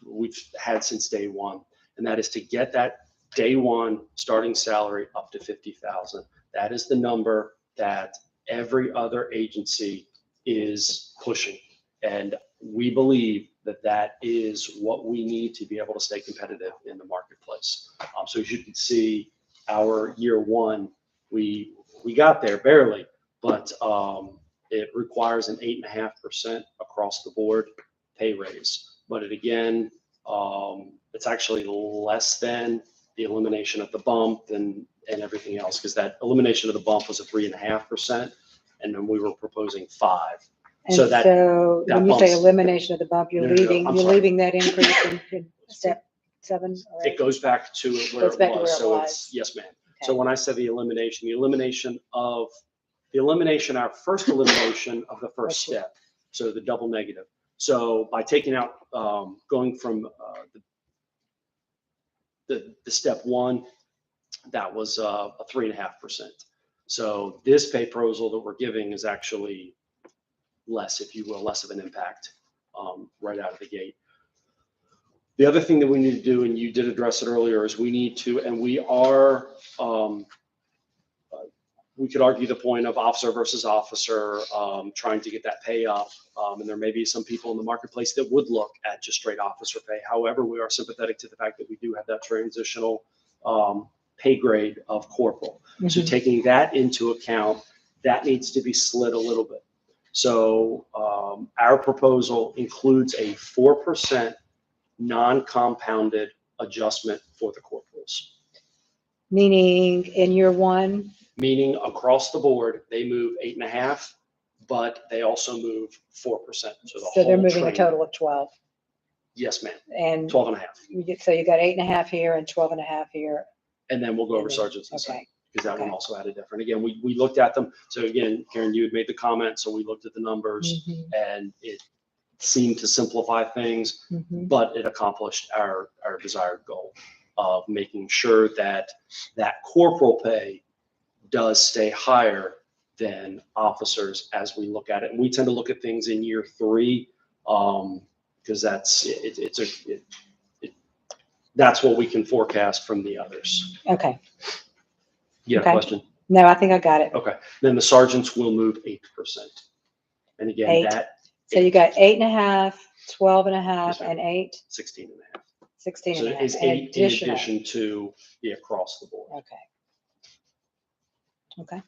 had since day one. And that is to get that day one starting salary up to 50,000. That is the number that every other agency is pushing. And we believe that that is what we need to be able to stay competitive in the marketplace. So as you can see, our year one, we got there barely, but it requires an 8.5% across the board pay raise. But it again, it's actually less than the elimination of the bump and everything else, because that elimination of the bump was a 3.5%, and then we were proposing 5%. And So that when you say bumps- elimination of the bump, you're No, leaving, I'm you're sorry. leaving that increase in step 7 or It 8? goes back to where Goes back to it where was. it So was. it's, yes, ma'am. Okay. So when I said the elimination, our first elimination of the first step, so the double negative. So by taking out, going from the step 1, that was a 3.5%. So this pay proposal that we're giving is actually less, if you will, less of an impact right out of the gate. The other thing that we need to do, and you did address it earlier, is we need to, and we are, we could argue the point of officer versus officer, trying to get that pay up. And there may be some people in the marketplace that would look at just straight officer pay. However, we are sympathetic to the fact that we do have that transitional pay grade of corporal. So Mhm. taking that into account, that needs to be slid a little bit. So our proposal includes a 4% non-compounded adjustment for the corporals, Meaning in year one, meaning across the board, they move 8.5, but they also move 4%. So the so they're whole moving a train. total of 12. Yes, ma'am. And 12.5. so you got 8.5 here and 12.5 here. And then we'll go over And then- sergeants and okay. second, because that one Okay. also had a different. Again, we looked at them. So again, Karen, you had made the comment, so we looked at the numbers Mhm, and it seemed to simplify things, mhm. but it accomplished our desired goal of making sure that that corporal pay does stay higher than officers as we look at it. And we tend to look at things in year 3, because that's what we can forecast from the others. Okay. You have a Okay. question? No, I think I got it. Okay. Then the sergeants will move 8%. And again, 8. that So you got 8.5, 12.5, Yes, ma'am. and 8, 16.5. 16 So and a it half. is and 8 in additional. addition to the across the board. Okay. Okay.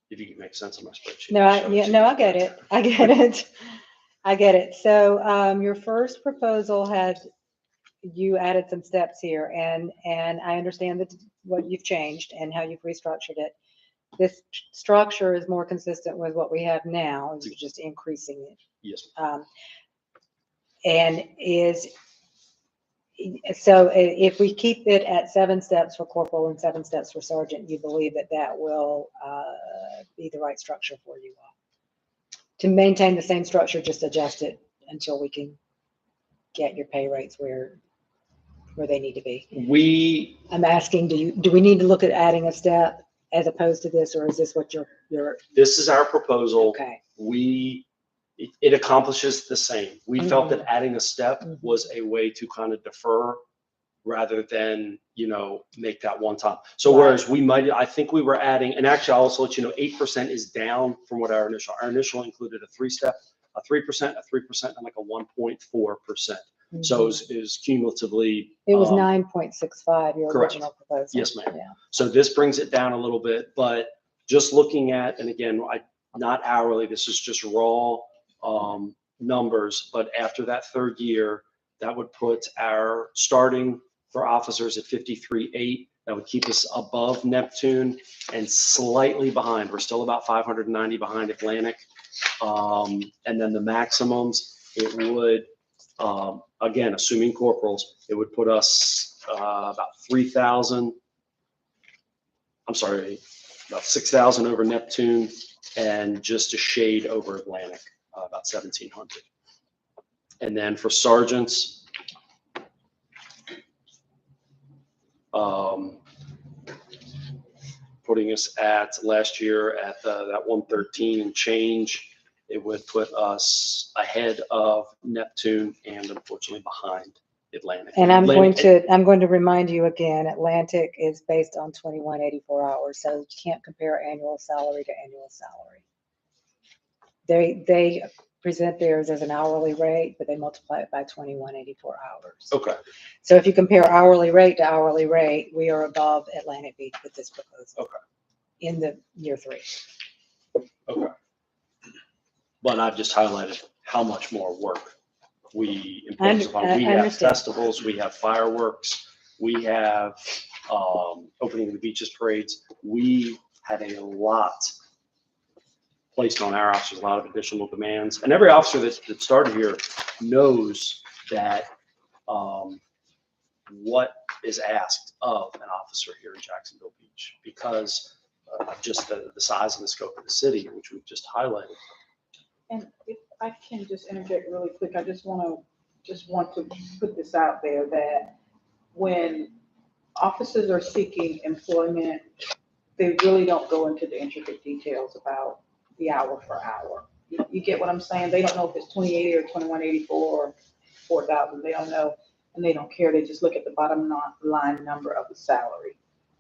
If you can make sense of my spreadsheet. No, I get it. I get it. I get it. So your first proposal had, you added some steps here, and I understand that what you've changed and how you've restructured it. This structure is more consistent with what we have now, is just increasing it. Yes. And so if we keep it at 7 steps for corporal and 7 steps for sergeant, you believe that that will be the right structure for you all? To maintain the same structure, just adjust it until we can get your pay rates where they need to be. I'm asking, do we need to look at adding a step as opposed to this, or is this what your This is our proposal. okay? It accomplishes the same. We felt Mhm. that adding a step Mhm. was a way to kind of defer rather than, make that one time. So Right. whereas I think we were adding, and actually I'll also let you know, 8% is down from what our initial included a 3-step, a 3%, a 3%, and like a 1.4%. So it was cumulatively. It was 9.65, your correct. original proposal. Yes, ma'am. Yeah. So this brings it down a little bit, but just looking at, and again, not hourly, this is just raw numbers, but after that 3rd year, that would put our starting for officers at 53.8. That would keep us above Neptune and slightly behind. We're still about 590 behind Atlantic. And then the maximums, it would, again, assuming corporals, it would put us about 3,000. I'm sorry, about 6,000 over Neptune and just a shade over Atlantic, about 1,700. And then for sergeants, putting us at last year at that 113 and change, it would put us ahead of Neptune and unfortunately behind Atlantic. And I'm going Atlantic- to remind you again, Atlantic is based on 2184 hours, so you can't compare annual salary to annual salary. They present theirs as an hourly rate, but they multiply it by 2184 hours. Okay. So if you compare hourly rate to hourly rate, we are above Atlantic Beach with this proposal. Okay. In the year 3. Okay. But I've just highlighted how much more work we impose upon. We I have understand. festivals, we have fireworks, we have opening of the beaches parades. We had a lot placed on our officers, a lot of additional demands. And every officer that started here knows that what is asked of an officer here in Jacksonville Beach because of just the size and the scope of the city, which we've just highlighted. And if I can just interject really quick, I just want to put this out there that when officers are seeking employment, they really don't go into the intricate details about the hour for hour. You get what I'm saying? They don't know if it's 2080 or 2184 or 4,000. They don't know, and they don't care. They just look at the bottom line number of the salary.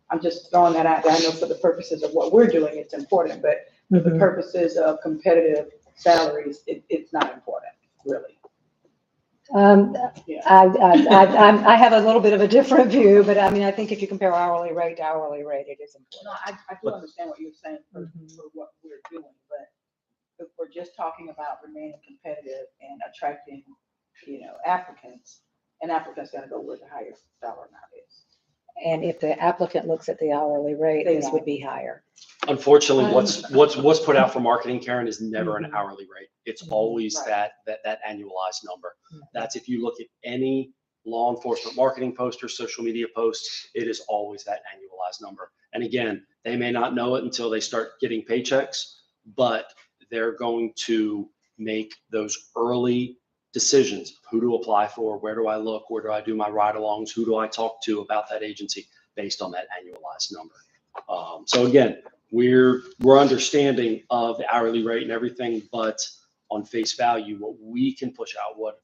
I'm just throwing that out there. I know for the purposes of what we're doing, it's important, but for the purposes of competitive salaries, it's not important, really. Yeah. I have a little bit of a different view, but I mean, I think if you compare hourly rate to hourly rate, it is No, important. I do understand what you're saying for Mhm. what we're doing, but if we're just talking about remaining competitive and attracting, applicants, an applicant's gonna go where the higher dollar amount is. And if the applicant looks at the hourly rate, They this would won't. be higher. Unfortunately, what's put out for marketing, Karen, is never an Mhm. hourly rate. It's Mhm. always Right. that annualized number. Mhm. That's if you look at any law enforcement marketing post or social media posts, it is always that annualized number. And again, they may not know it until they start getting paychecks, but they're going to make those early decisions. Who to apply for, where do I look, where do I do my ride-alongs, who do I talk to about that agency based on that annualized number. So again, we're understanding of the hourly rate and everything, but on face value, what we can push out, what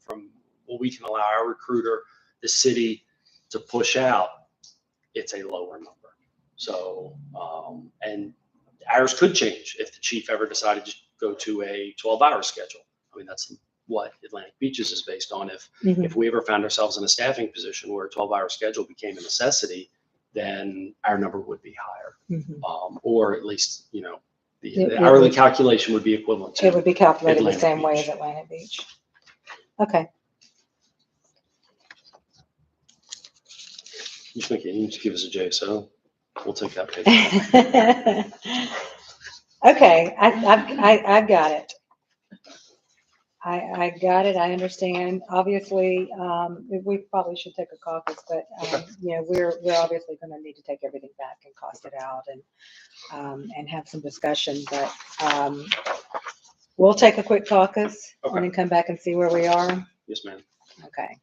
we can allow our recruiter, the city to push out, it's a lower number. So, and ours could change if the chief ever decided to go to a 12-hour schedule. I mean, that's what Atlantic Beaches is based on. If we ever found ourselves in a staffing position where a 12-hour schedule became a necessity, then our number would be higher. Mhm. Or at least, the It hourly would- calculation would be equivalent to. It would be calculated the Atlantic same way Beach. as Atlantic Beach. Okay. You just give us a JSO. We'll take that pay. Okay, I've got it. I got it. I understand. Obviously, we probably should take a caucus, but, we're obviously going to need to take everything back and cost it out and have some discussion, but, we'll take a quick caucus and Okay. then come back and see where we are. Yes, ma'am. Okay.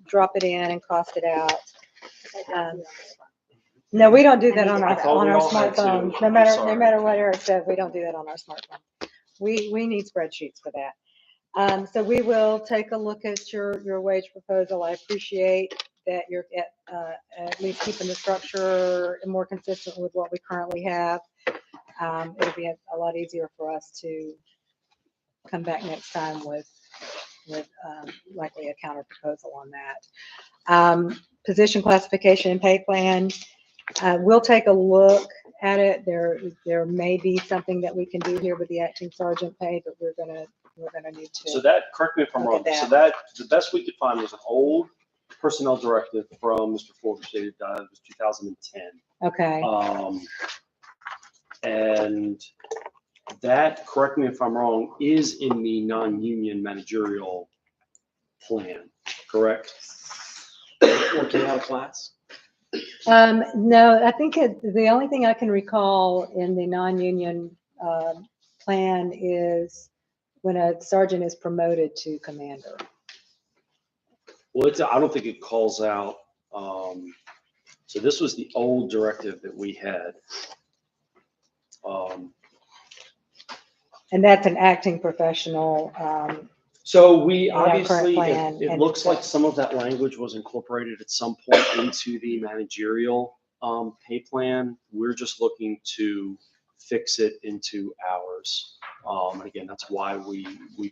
drop it in and cost it out. No, we don't do that on I our, thought on we our all had to. smartphone. I'm No sorry. matter what Eric says, we don't do that on our smartphone. We need spreadsheets for that. So we will take a look at your wage proposal. I appreciate that you're at least keeping the structure more consistent with what we currently have. It'll be a lot easier for us to come back next time with likely a counter proposal on that. Position classification and pay plan. We'll take a look at it. There may be something that we can do here with the acting sergeant pay, but we're gonna need to. So that, correct me if I'm Look wrong, at so that, the best we could find was an old personnel directive from Mr. Forbes dated, it was 2010. Okay. And that, correct me if I'm wrong, is in the non-union managerial plan, correct? 14 out of class. No, I think the only thing I can recall in the non-union plan is when a sergeant is promoted to commander. Well, I don't think it calls out, so this was the old directive that we had. And that's an acting professional. So we in our current obviously, plan, it and looks like some of that language was incorporated at some point into the managerial pay plan. We're just looking to fix it into ours. And again, that's why we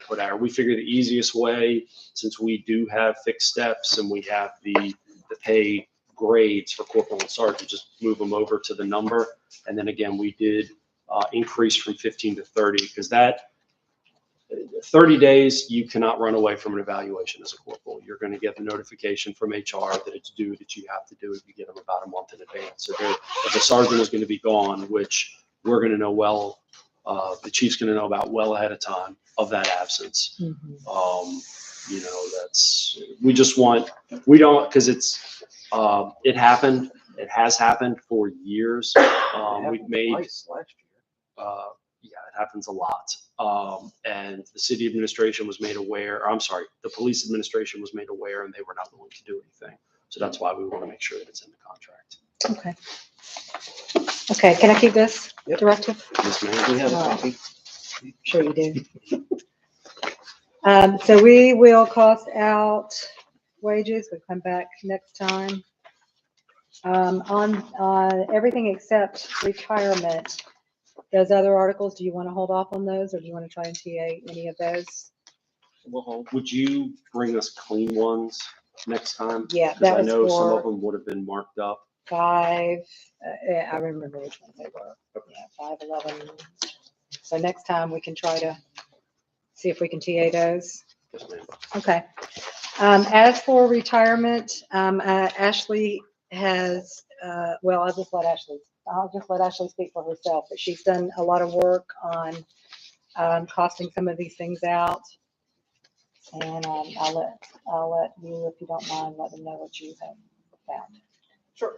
put we figure the easiest way, since we do have fixed steps and we have the pay grades for corporal and sergeant, just move them over to the number. And then again, we did increase from 15 to 30, because that 30 days, you cannot run away from an evaluation as a corporal. You're going to get the notification from HR that it's due, that you have to do it. You get them about a month in advance. So if the sergeant is going to be gone, which we're going to know well, the chief's going to know about well ahead of time of that absence. You know, that's, we don't, because it happened. It has happened for years. We've made, Twice last year. yeah, it happens a lot. And the city administration was made aware, or I'm sorry, the police administration was made aware, and they were not willing to do anything. So that's why we want to make sure that it's in the contract. Okay. Okay, can I keep this directive? Yes, ma'am. We have a All right. copy. Sure you do. So we will cost out wages. We'll come back next time. On everything except retirement, those other articles, do you want to hold off on those, or do you want to try and TA any of those? We'll hold. Would you bring us clean ones next time? Yeah, Because that I was know some of for them would have been marked up. 5, I remember which ones they were. Yeah, 5, 11. So next time we can try to see if we can TA those. Yes, ma'am. Okay. As for retirement, Ashley has, well, I'll just let Ashley speak for herself, but she's done a lot of work on costing some of these things out. And I'll let you, if you don't mind, let them know what you have found. Sure.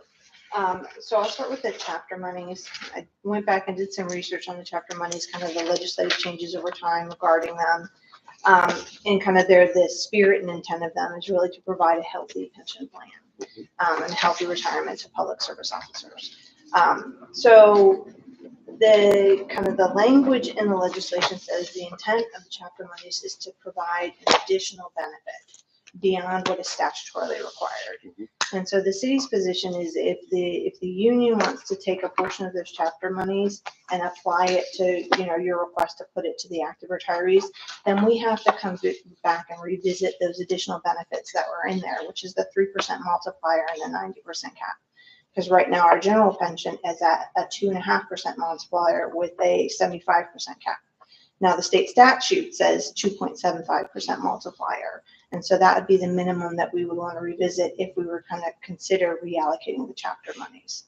So I'll start with the chapter monies. I went back and did some research on the chapter monies, kind of the legislative changes over time regarding them. And kind of the spirit and intent of them is really to provide a healthy pension plan and healthy retirement to public service officers. So the kind of the language in the legislation says the intent of the chapter monies is to provide an additional benefit beyond what is statutorily required. And so the city's position is if the union wants to take a portion of those chapter monies and apply it to, your request to put it to the active retirees, then we have to come back and revisit those additional benefits that were in there, which is the 3% multiplier and the 90% cap. Because right now our general pension is at a 2.5% multiplier with a 75% cap. Now the state statute says 2.75% multiplier. And so that would be the minimum that we would want to revisit if we were kind of consider reallocating the chapter monies.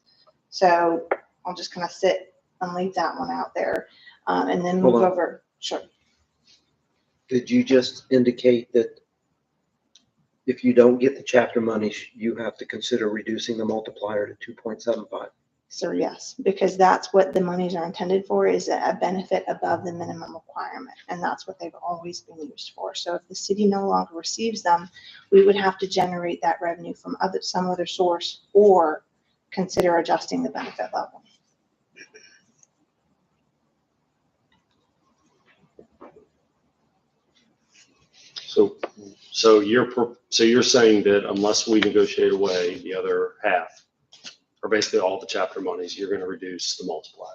So I'll just kind of sit and leave that one out there and then move over. Sure. Did you just indicate that if you don't get the chapter money, you have to consider reducing the multiplier to 2.75? So yes, because that's what the monies are intended for, is a benefit above the minimum requirement. And that's what they've always been used for. So if the city no longer receives them, we would have to generate that revenue from some other source or consider adjusting the benefit level. So you're saying that unless we negotiate away the other half, or basically all the chapter monies, you're going to reduce the multiplier.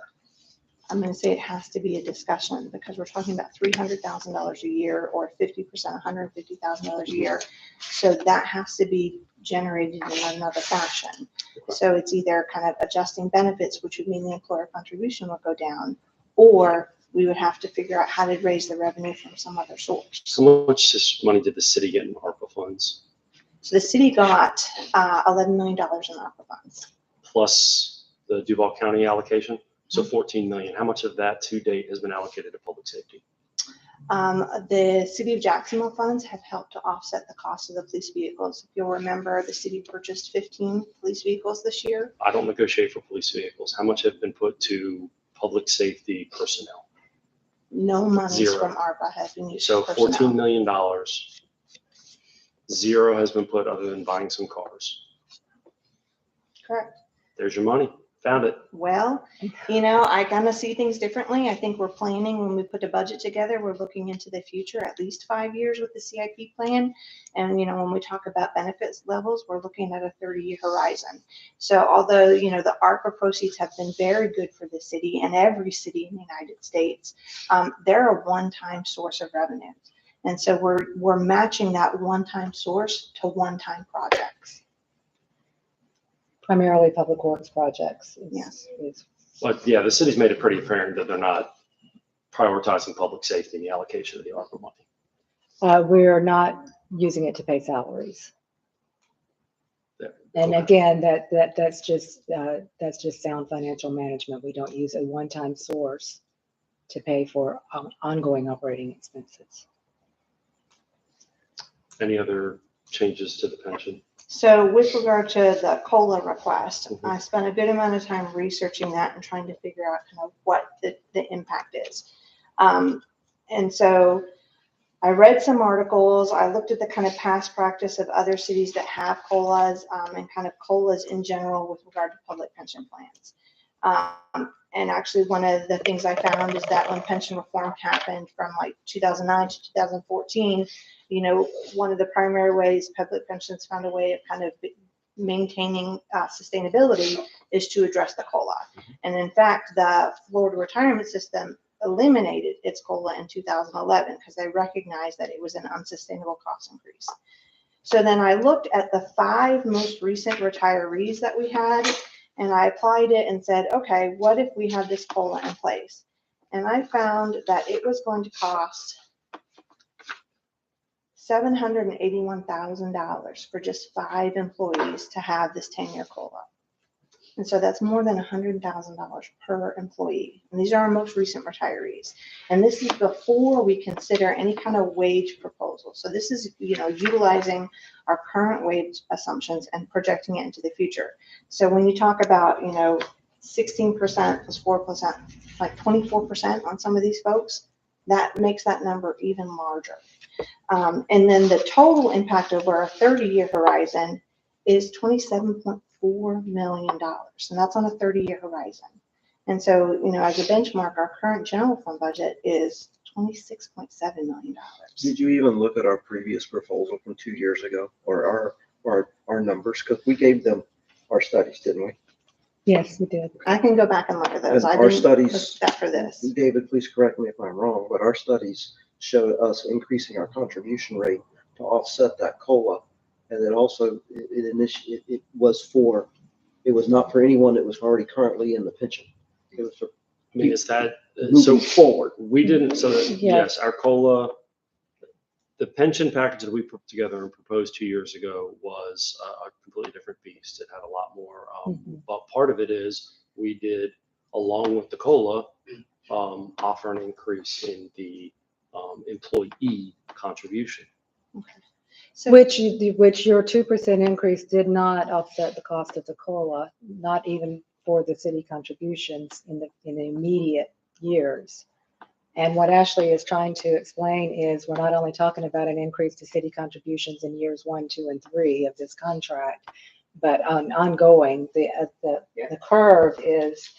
I'm going to say it has to be a discussion because we're talking about $300,000 a year or 50%, $150,000 a year. So that has to be generated in another fashion. So it's either kind of adjusting benefits, which would mean the employer contribution will go down, or we would have to figure out how to raise the revenue from some other source. How much money did the city get in ARPA funds? So the city got $11 million in ARPA funds. Plus the Duval County allocation? So 14 million. How much of that to date has been allocated to public safety? The City of Jacksonville funds have helped to offset the cost of the police vehicles. If you'll remember, the city purchased 15 police vehicles this year. I don't negotiate for police vehicles. How much have been put to public safety personnel? No monies Zero. from ARPA has been used So for personnel. $14 million, zero has been put other than buying some cars. Correct. There's your money. Found it. Well, I kind of see things differently. I think we're planning when we put a budget together, we're looking into the future, at least 5 years with the CIP plan. And, when we talk about benefits levels, we're looking at a 30-year horizon. So although, the ARPA proceeds have been very good for the city and every city in the United States, they're a one-time source of revenue. And so we're matching that one-time source to one-time projects. Primarily public works projects. Yes. But yeah, the city's made it pretty apparent that they're not prioritizing public safety in the allocation of the ARPA money. We're not using it to pay salaries. There. And Okay. again, that's just sound financial management. We don't use a one-time source to pay for ongoing operating expenses. Any other changes to the pension? So with regard to the COLA request, I spent a good amount of time researching that and trying to figure out kind of what the impact is. And so I read some articles. I looked at the kind of past practice of other cities that have COLAs and kind of COLAs in general with regard to public pension plans. And actually one of the things I found is that when pension reform happened from like 2009 to 2014, one of the primary ways public pensions found a way of kind of maintaining sustainability is to address the COLA. And in fact, the Florida retirement system eliminated its COLA in 2011 because they recognized that it was an unsustainable cost increase. So then I looked at the 5 most recent retirees that we had, and I applied it and said, okay, what if we had this COLA in place? And I found that it was going to cost $781,000 for just 5 employees to have this 10-year COLA. And so that's more than $100,000 per employee. And these are our most recent retirees. And this is before we consider any kind of wage proposal. So this is, utilizing our current wage assumptions and projecting it into the future. So when you talk about, 16% plus 4%, like 24% on some of these folks, that makes that number even larger. And then the total impact over a 30-year horizon is $27.4 million. And that's on a 30-year horizon. And so, as a benchmark, our current general fund budget is $26.7 million. Did you even look at our previous proposal from 2 years ago or our numbers? Because we gave them our studies, didn't we? Yes, we did. I can go back and look at those. And I our didn't studies- look at that for this. David, please correct me if I'm wrong, but our studies showed us increasing our contribution rate to offset that COLA. And then also it was not for anyone that was already currently in the pension. It was for I mean, is that, so moving forward. we didn't, so that, Yeah. yes, our COLA, the pension package that we put together and proposed 2 years ago was a completely different beast. It had a lot more, but part of it is we did, along with the COLA, offer an increase in the employee contribution. So Which your 2% increase did not offset the cost of the COLA, not even for the city contributions in the immediate years. And what Ashley is trying to explain is we're not only talking about an increase to city contributions in years 1, 2, and 3 of this contract, but ongoing. The curve is.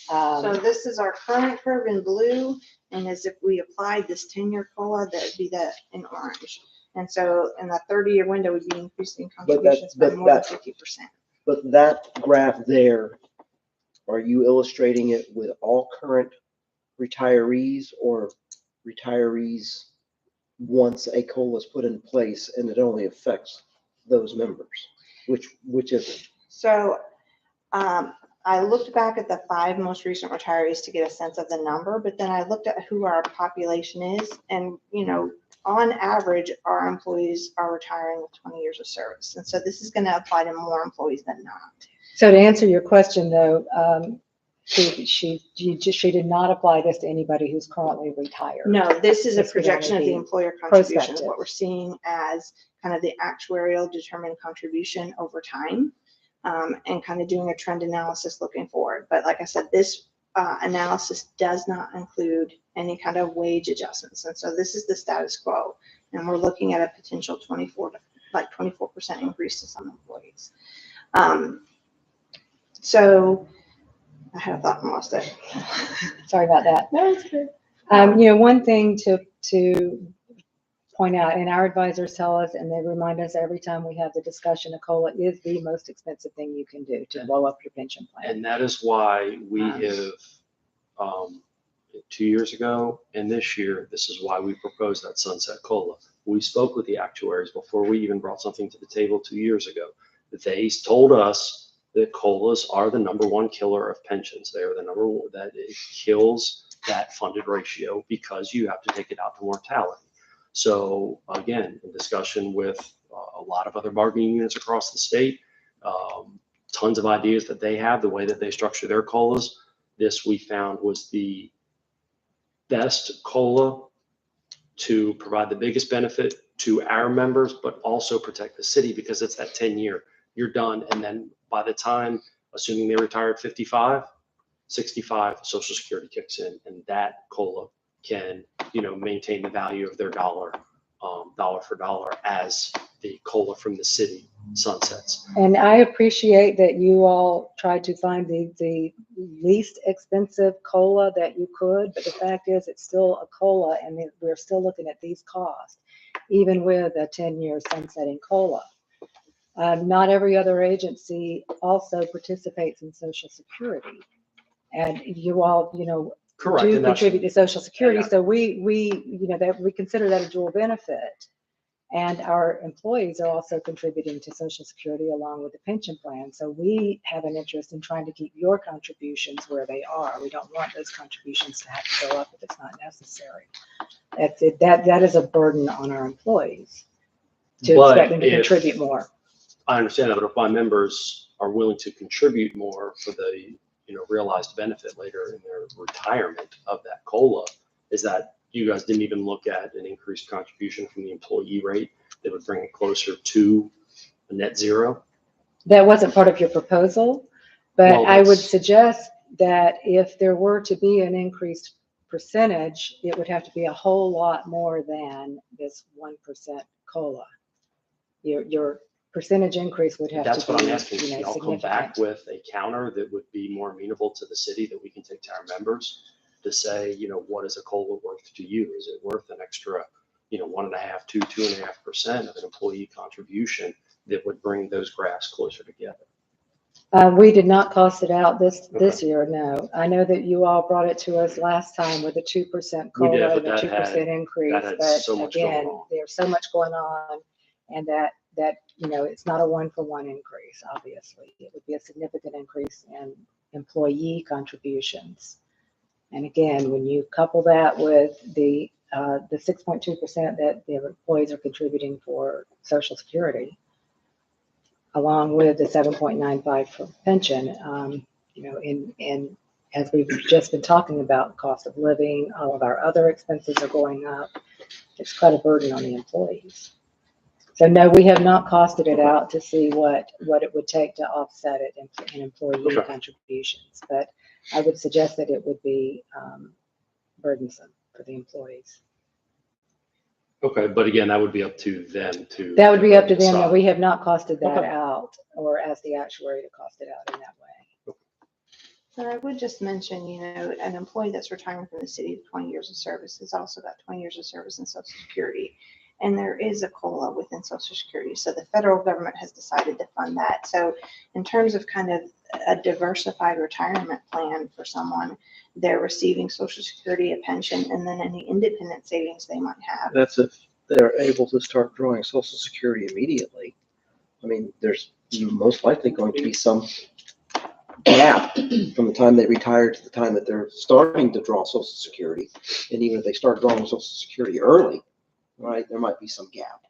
So this is our current curve in blue, and as if we applied this 10-year COLA, that would be that in orange. And so in the 30-year window, we'd be increasing contributions by more than 50%. But that graph there, are you illustrating it with all current retirees or retirees once a COLA is put in place and it only affects those members? Which is it? So I looked back at the 5 most recent retirees to get a sense of the number, but then I looked at who our population is, and on average, our employees are retiring with 20 years of service. And so this is going to apply to more employees than not. So to answer your question, though, she did not apply this to anybody who's currently retired. No, this is a This would projection of only the be employer contribution, prospective. what we're seeing as kind of the actuarial determined contribution over time, and kind of doing a trend analysis looking forward. But like I said, this analysis does not include any kind of wage adjustments. And so this is the status quo. And we're looking at a potential 24% increase to some employees. So I had a thought and lost it. Sorry about that. No, it's good. One thing to point out, and our advisors tell us, and they remind us every time we have the discussion, a COLA is the most expensive thing you can do to blow up your pension plan. And that is why we have, 2 years ago and this year, this is why we proposed that sunset COLA. We spoke with the actuaries before we even brought something to the table 2 years ago. They told us that COLAs are the #1 killer of pensions. They are the #1, that it kills that funded ratio because you have to take it out to mortality. So again, in discussion with a lot of other bargaining units across the state, tons of ideas that they have, the way that they structure their COLAs, this we found was the best COLA to provide the biggest benefit to our members, but also protect the city because it's that 10-year. You're done. And then by the time, assuming they retire at 55, 65, Social Security kicks in, and that COLA can, maintain the value of their dollar for dollar as the COLA from the city sunsets. And I appreciate that you all tried to find the least expensive COLA that you could, but the fact is it's still a COLA, and we're still looking at these costs, even with a 10-year sunsetting COLA. Not every other agency also participates in Social Security, and you all, Correct. do And that's- contribute to Social Security. Yeah. So we consider that a dual benefit. And our employees are also contributing to Social Security along with the pension plan. So we have an interest in trying to keep your contributions where they are. We don't want those contributions to have to go up if it's not necessary. That is a burden on our employees to But expect them to if- contribute more. I understand that, but if my members are willing to contribute more for the, realized benefit later in their retirement of that COLA, is that you guys didn't even look at an increased contribution from the employee rate that would bring it closer to a net zero? That wasn't part of your proposal, but Well, I would that's- suggest that if there were to be an increased percentage, it would have to be a whole lot more than this 1% COLA. Your percentage increase would have to be, That's what I'm asking. Can y'all come back significant. with a counter that would be more amenable to the city that we can take to our members to say, what is a COLA worth to you? Is it worth an extra, 1.5% to 2.5% of an employee contribution that would bring those graphs closer together? We did not cost it out this year, no. I know that you all brought it to us last time with a 2% We did, COLA but and a that 2% increase. that had But so much going again, on. there's so much going on, and that it's not a 1-for-1 increase, obviously. It would be a significant increase in employee contributions. And again, when you couple that with the 6.2% that the employees are contributing for Social Security, along with the 7.95 for pension, and as we've just been talking about, cost of living, all of our other expenses are going up. It's quite a burden on the employees. So no, we have not costed it out to see what it would take to offset it in employee Okay. contributions. But I would suggest that it would be burdensome for the employees. Okay, but again, that would be up to them to. That would be up to them, decide. but we have not costed that Okay. out or asked the actuary to cost it out in that way. But I would just mention, an employee that's retiring from the city of 20 years of service has also got 20 years of service in Social Security. And there is a COLA within Social Security. So the federal government has decided to fund that. So in terms of kind of a diversified retirement plan for someone, they're receiving Social Security, a pension, and then any independent savings they might have. That's if they're able to start drawing Social Security immediately. I mean, there's most likely going to be some gap from the time they retire to the time that they're starting to draw Social Security. And even if they start drawing Social Security early, right, there might be some gap.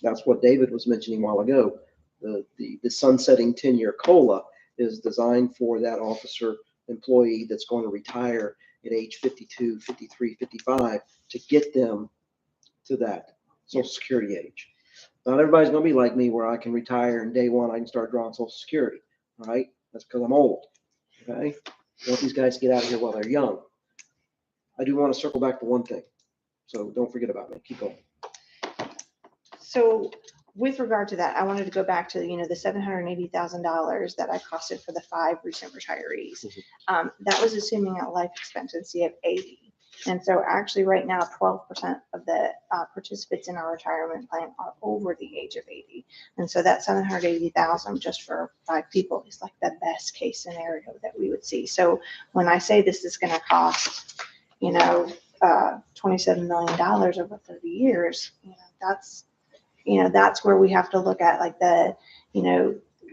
That's what David was mentioning a while ago. The sunsetting 10-year COLA is designed for that officer employee that's going to retire at age 52, 53, 55 to get them to that Social Security age. Not everybody's going to be like me where I can retire and day one I can start drawing Social Security, right? That's because I'm old, okay? I want these guys to get out of here while they're young. I do want to circle back to one thing, so don't forget about me. Keep going. So with regard to that, I wanted to go back to, the $780,000 that I costed for the 5 recent retirees. That was assuming a life expectancy of 80. And so actually right now, 12% of the participants in our retirement plan are over the age of 80. And so that 780,000 just for 5 people is like the best case scenario that we would see. So when I say this is going to cost, $27 million over 30 years, that's where we have to look at like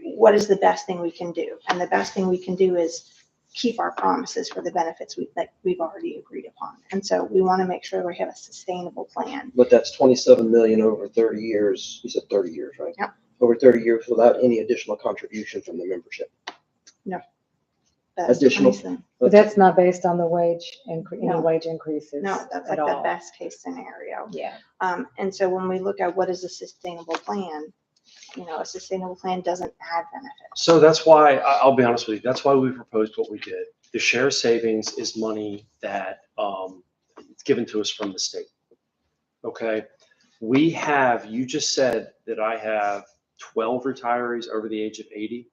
what is the best thing we can do? And the best thing we can do is keep our promises for the benefits we've already agreed upon. And so we want to make sure we have a sustainable plan. But that's 27 million over 30 years. You said 30 years, right? Yep. Over 30 years without any additional contribution from the membership. That's Additional. 27. But that's not based on the wage any No. wage increases. No, that's at like the all. best case scenario. Yeah. And so when we look at what is a sustainable plan, a sustainable plan doesn't add benefits. So that's why, I'll be honest with you, that's why we proposed what we did. The share savings is money that it's given to us from the state. Okay? You just said that I have 12 retirees over the age of 80.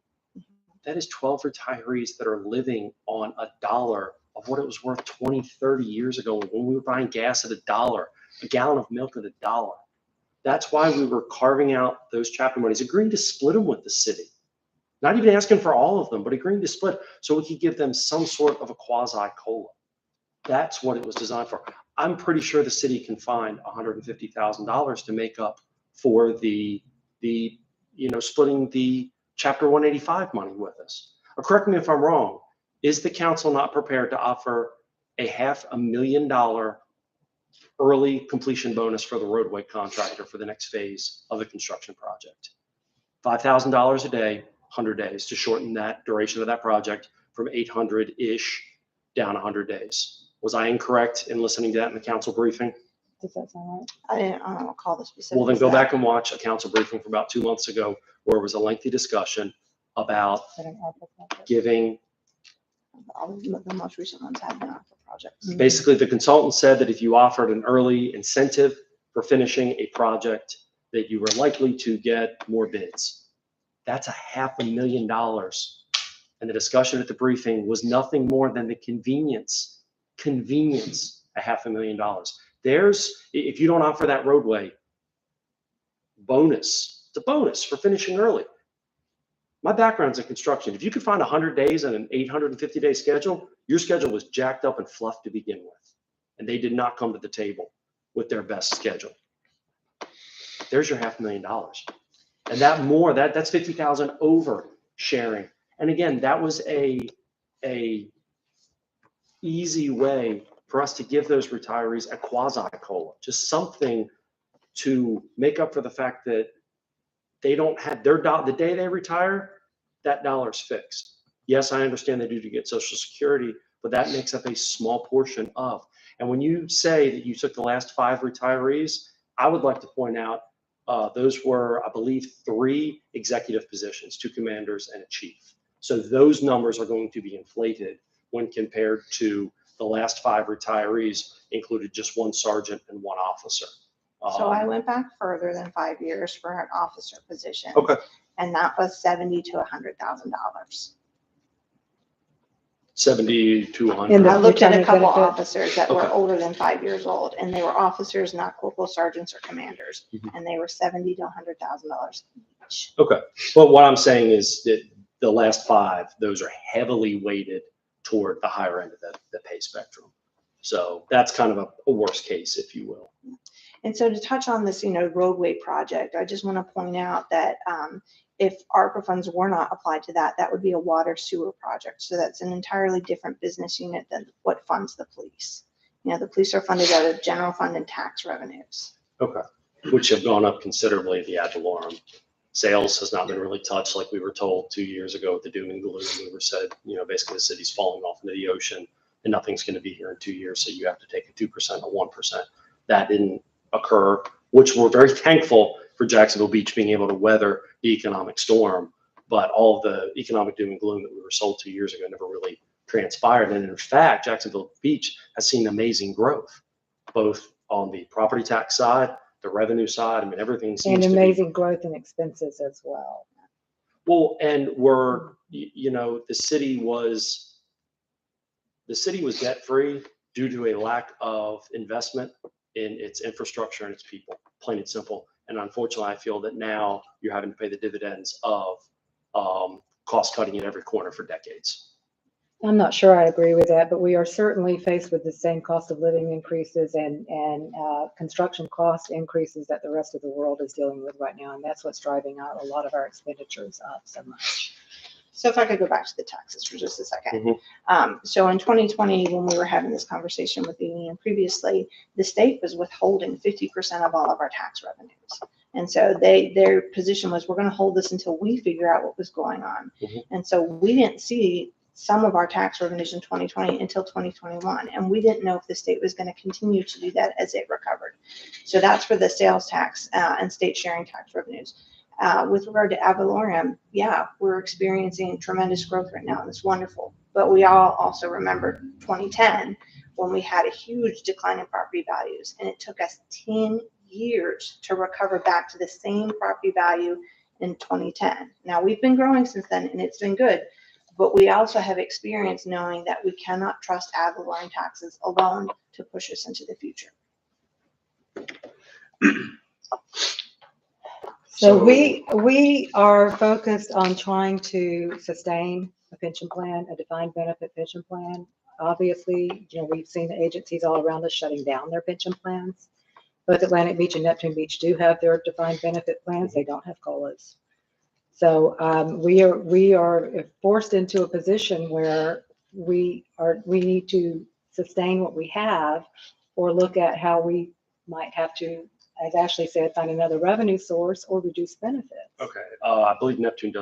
That is 12 retirees that are living on $1 of what it was worth 20, 30 years ago when we were buying gas at $1, a gallon of milk at $1. That's why we were carving out those chapter monies, agreeing to split them with the city. Not even asking for all of them, but agreeing to split so we could give them some sort of a quasi-COLA. That's what it was designed for. I'm pretty sure the city can find $150,000 to make up for the splitting the Chapter 185 money with us. Or correct me if I'm wrong, is the council not prepared to offer a $500,000 early completion bonus for the roadway contractor for the next phase of the construction project? $5,000 a day, 100 days to shorten that duration of that project from 800-ish down 100 days. Was I incorrect in listening to that in the council briefing? Does that sound right? I don't recall the specifics. Well, then go of that. back and watch a council briefing from about 2 months ago where it was a lengthy discussion about Is that an ARPA project? giving. All the most recent ones have been ARPA projects. Basically, the consultant said that if you offered an early incentive for finishing a project, that you were likely to get more bids. That's $500,000. And the discussion at the briefing was nothing more than the convenience, $500,000. If you don't offer that roadway bonus, it's a bonus for finishing early. My background's in construction. If you could find 100 days in an 850-day schedule, your schedule was jacked up and fluffed to begin with. And they did not come to the table with their best schedule. There's your $500,000. And that's 50,000 over sharing. And again, that was a easy way for us to give those retirees a quasi-COLA, just something to make up for the fact that they don't have the day they retire, that dollar's fixed. Yes, I understand they do to get Social Security, but that makes up a small portion of. And when you say that you took the last 5 retirees, I would like to point out Those were, I believe, 3 executive positions, 2 commanders and a chief. So those numbers are going to be inflated when compared to the last 5 retirees included just 1 sergeant and 1 officer. So I went back further than 5 years for an officer position. Okay. And that was $70,000 to $100,000. 70 to And 100. I looked at a retirement couple benefit? officers that were Okay. older than 5 years old, and they were officers, not corporal, sergeants, or commanders, Mhm. and they were $70,000 to $100,000 each. Okay. But what I'm saying is that the last 5, those are heavily weighted toward the higher end of the pay spectrum. So that's kind of a worst case, if you will. And so to touch on this, roadway project, I just want to point out that if ARPA funds were not applied to that, that would be a water sewer project. So that's an entirely different business unit than what funds the police. The police are funded out of general fund and tax revenues. Okay. Which have gone up considerably at the ad valorem. Sales has not been really touched like we were told 2 years ago with the doom and gloom. We were said, basically the city's falling off into the ocean and nothing's going to be here in 2 years. So you have to take a 2% or 1%. That didn't occur, which we're very thankful for Jacksonville Beach being able to weather the economic storm. But all the economic doom and gloom that we were sold 2 years ago never really transpired. And in fact, Jacksonville Beach has seen amazing growth, both on the property tax side, the revenue side. I mean, everything seems And to be. amazing growth in expenses as well. Well, and the city was debt free due to a lack of investment in its infrastructure and its people, plain and simple. And unfortunately, I feel that now you're having to pay the dividends of cost cutting in every corner for decades. I'm not sure I agree with that, but we are certainly faced with the same cost of living increases and construction cost increases that the rest of the world is dealing with right now. And that's what's driving out a lot of our expenditures up so much. So if I could go back to the taxes for just a second. Mhm. So in 2020, when we were having this conversation with the union previously, the state was withholding 50% of all of our tax revenues. And so their position was, we're going to hold this until we figure out what was going on. Mhm. And so we didn't see some of our tax revenues in 2020 until 2021. And we didn't know if the state was going to continue to do that as it recovered. So that's for the sales tax and state sharing tax revenues. With regard to ad valorem, yeah, we're experiencing tremendous growth right now, and it's wonderful. But we all also remember 2010 when we had a huge decline in property values, and it took us 10 years to recover back to the same property value in 2010. Now we've been growing since then, and it's been good, but we also have experience knowing that we cannot trust ad valorem taxes alone to push us into the future. So we are focused on trying to sustain a pension plan, a defined benefit pension plan. Obviously, we've seen the agencies all around us shutting down their pension plans. Both Atlantic Beach and Neptune Beach do have their defined benefit plans. They don't have COLAs. So we are forced into a position where we need to sustain what we have, or look at how we might have to, as Ashley said, find another revenue source or reduce benefits. Okay. I believe Neptune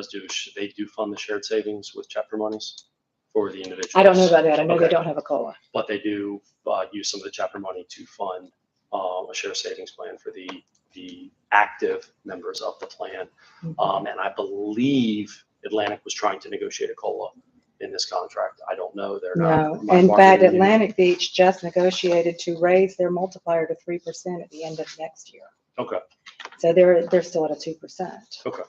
they do fund the shared savings with chapter monies for the individuals. I don't know about that. I know they Okay. don't have a COLA. But they do use some of the chapter money to fund a share savings plan for the active members of the plan. And I believe Atlantic was trying to negotiate a COLA in this contract. I don't know. They're not. No, in fact, Atlantic Beach just negotiated to raise their multiplier to 3% at the end of next year. Okay. So they're still at a 2%. Okay.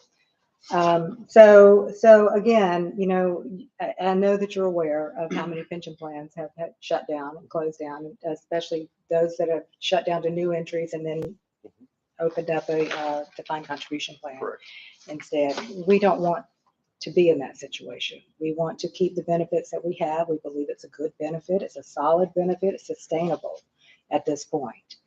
So again, I know that you're aware of how many pension plans have shut down and closed down, especially those that have shut down to new entries and then opened up a defined contribution plan. Correct. Instead. We don't want to be in that situation. We want to keep the benefits that we have. We believe it's a good benefit. It's a solid benefit. It's sustainable at this point.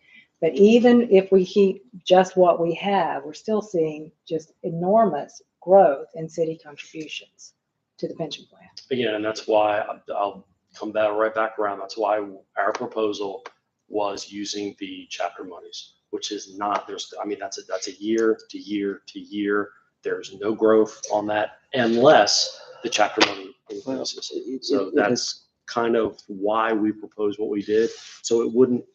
But even if we keep just what we have, we're still seeing just enormous growth in city contributions to the pension plan. Again, and that's why I'll come back right back around. That's why our proposal was using the chapter monies, which is not, that's a year to year to year. There's no growth on that unless the chapter money increases. So that's kind of why we proposed what we did. So it wouldn't,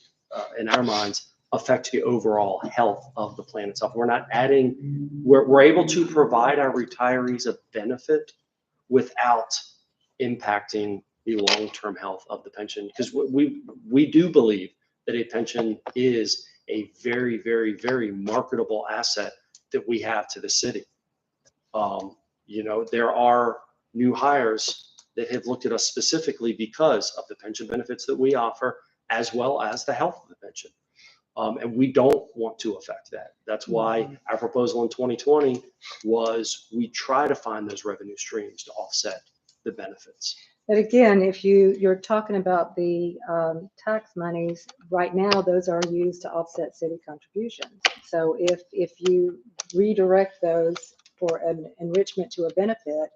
in our minds, affect the overall health of the plan itself. We're not adding, we're able to provide our retirees a benefit without impacting the long-term health of the pension. Because we do believe that a pension is a very, very, very marketable asset that we have to the city. You know, there are new hires that have looked at us specifically because of the pension benefits that we offer, as well as the health of the pension. And we don't want to affect that. That's why our proposal in 2020 was we try to find those revenue streams to offset the benefits. But again, if you're talking about the tax monies, right now, those are used to offset city contributions. So if you redirect those for an enrichment to a benefit,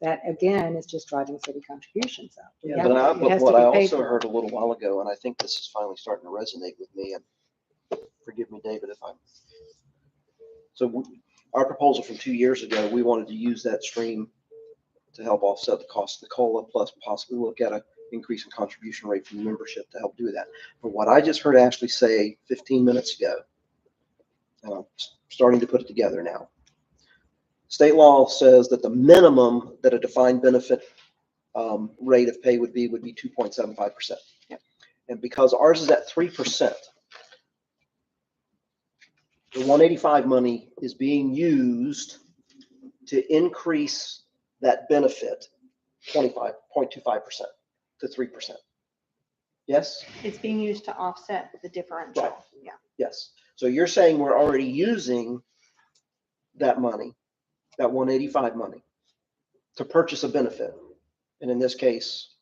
that again is just driving city contributions up. Yeah, but what I also heard a little while ago, and I think this is finally starting to resonate with me, and forgive me, David, if I'm. So our proposal from 2 years ago, we wanted to use that stream to help offset the cost of the COLA, plus possibly look at an increase in contribution rate from the membership to help do that. But what I just heard Ashley say 15 minutes ago, and I'm starting to put it together now. State law says that the minimum that a defined benefit rate of pay would be 2.75%. Yep. And because ours is at 3%, the 185 money is being used to increase that benefit 25.25% to 3%. Yes? It's being used to offset the differential. Right. Yeah. Yes. So you're saying we're already using that money, that 185 money, to purchase a benefit. And in this case,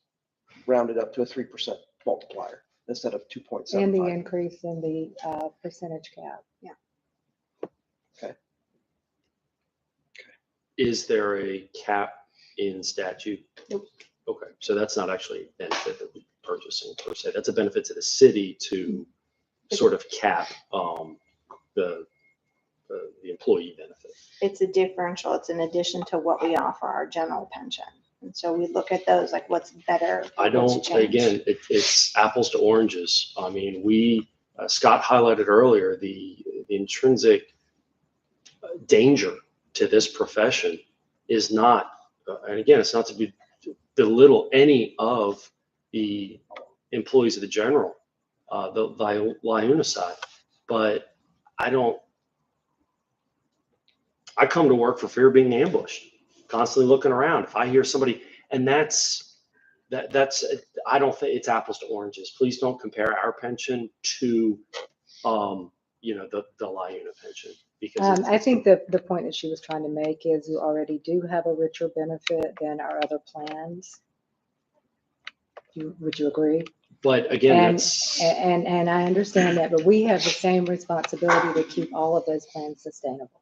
rounded up to a 3% multiplier instead of 2.75. And the increase in the percentage cap. Yeah. Okay. Is there a cap in statute? Nope. Okay, so that's not actually a benefit that we're purchasing per se. That's a benefit to the city to sort of cap the employee benefit. It's a differential. It's in addition to what we offer our general pension. And so we look at those, like what's better. I don't, again, it's apples to oranges. I mean, Scott highlighted earlier the intrinsic danger to this profession is not, and again, it's not to belittle any of the employees of the general, the LIUNA side, but I come to work for fear of being ambushed, constantly looking around. If I hear somebody, and that's, I don't think it's apples to oranges. Please don't compare our pension to, you know, the LIUNA pension. Because I think that the point that she was trying to make is you already do have a richer benefit than our other plans. Would you agree? But again, and I understand that, but we have the same responsibility to keep all of those plans sustainable.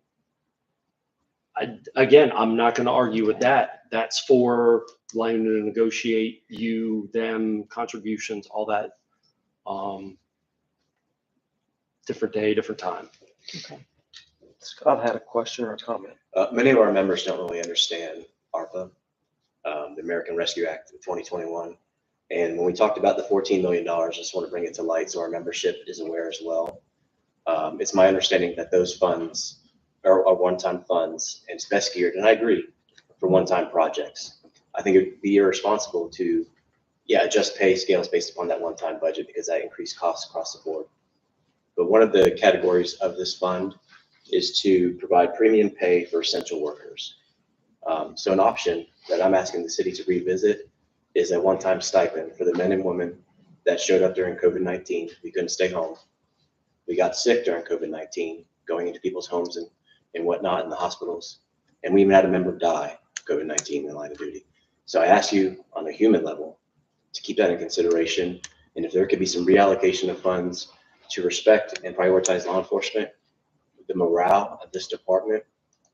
Again, I'm not going to argue with that. That's for LIUNA to negotiate, them, contributions, all that. Different day, different time. Okay. Scott had a question or a comment. Many of our members don't really understand ARPA, the American Rescue Act of 2021. And when we talked about the $14 million, I just want to bring it to light so our membership is aware as well. It's my understanding that those funds are one-time funds, and it's best geared, and I agree, for one-time projects. I think it would be irresponsible to, adjust pay scales based upon that one-time budget because that increased costs across the board. But one of the categories of this fund is to provide premium pay for essential workers. So an option that I'm asking the city to revisit is a one-time stipend for the men and women that showed up during COVID-19. We couldn't stay home. We got sick during COVID-19, going into people's homes and whatnot in the hospitals. And we even had a member die of COVID-19 in the line of duty. So I ask you on a human level to keep that in consideration. And if there could be some reallocation of funds to respect and prioritize law enforcement, the morale of this department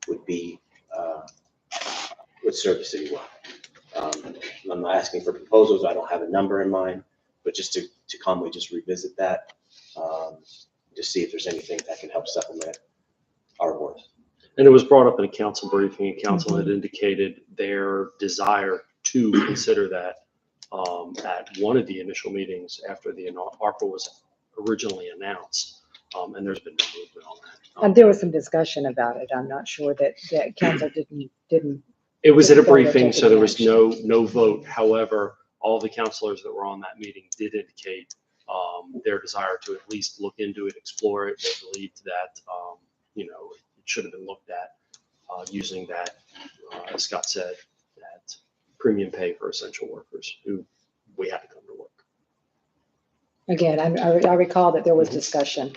would be, would serve the city well. I'm not asking for proposals. I don't have a number in mind, but just to calmly just revisit that, just see if there's anything that can help supplement our work. And it was brought up in a council briefing, and council had indicated their desire to consider that at one of the initial meetings after the ARPA was originally announced. And there's been no movement on that. There was some discussion about it. I'm not sure that council didn't. It was at a Just don't briefing, take so there was any no vote. However, all the counselors that were on that meeting did indicate their desire to at least look into it, explore it. They believed that, it should have been looked at using that, as Scott said, that premium pay for essential workers who we had to come to work. Again, I recall that there was discussion,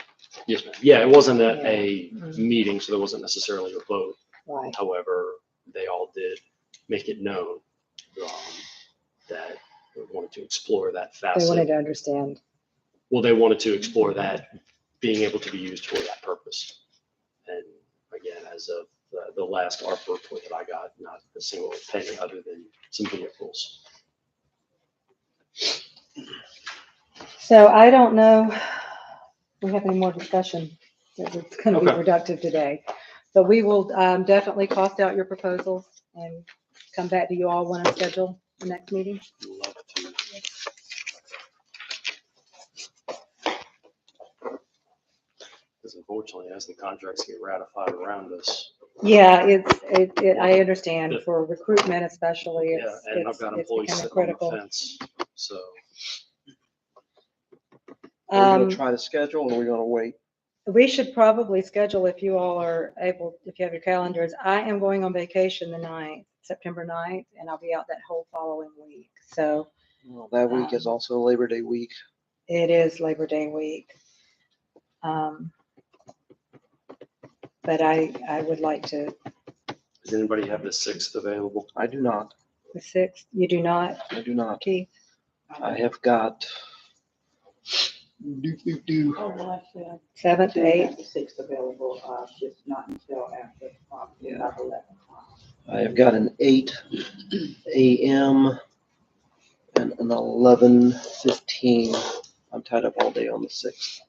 Yes, ma'am. Yeah, it wasn't a Yeah. meeting, so there wasn't necessarily a vote. right? However, they all did make it known that they wanted to explore that They wanted facet. to understand. Well, they wanted to explore that being able to be used for that purpose. And again, as of the last ARPA report that I got, not a single penny other than some vehicles. So I don't know if we have any more discussion. It's going to be Okay. productive today. But we will definitely cost out your proposals and come back to you all when I schedule the next meeting. Love to. Because unfortunately, as the contracts get ratified around us, Yeah, I understand for recruitment especially. yeah, and I've It's got it's employees becoming sitting on critical. the fence, so. Are we gonna try to schedule or are we gonna wait? We should probably schedule if you all are able, if you have your calendars. I am going on vacation the 9th, September 9th, and I'll be out that whole following week. So Well, that week is also Labor Day week. it is Labor Day week. But I would like to, Does anybody have the 6th available? I do not. the 6th, you do not, I do not. Keith? I have got. Oh, well, actually, I 7th, do have 8th? the 6th available, just not until after, about 11 o'clock. I have got an 8 a.m. and an 11:15. I'm tied up all day on the 6th.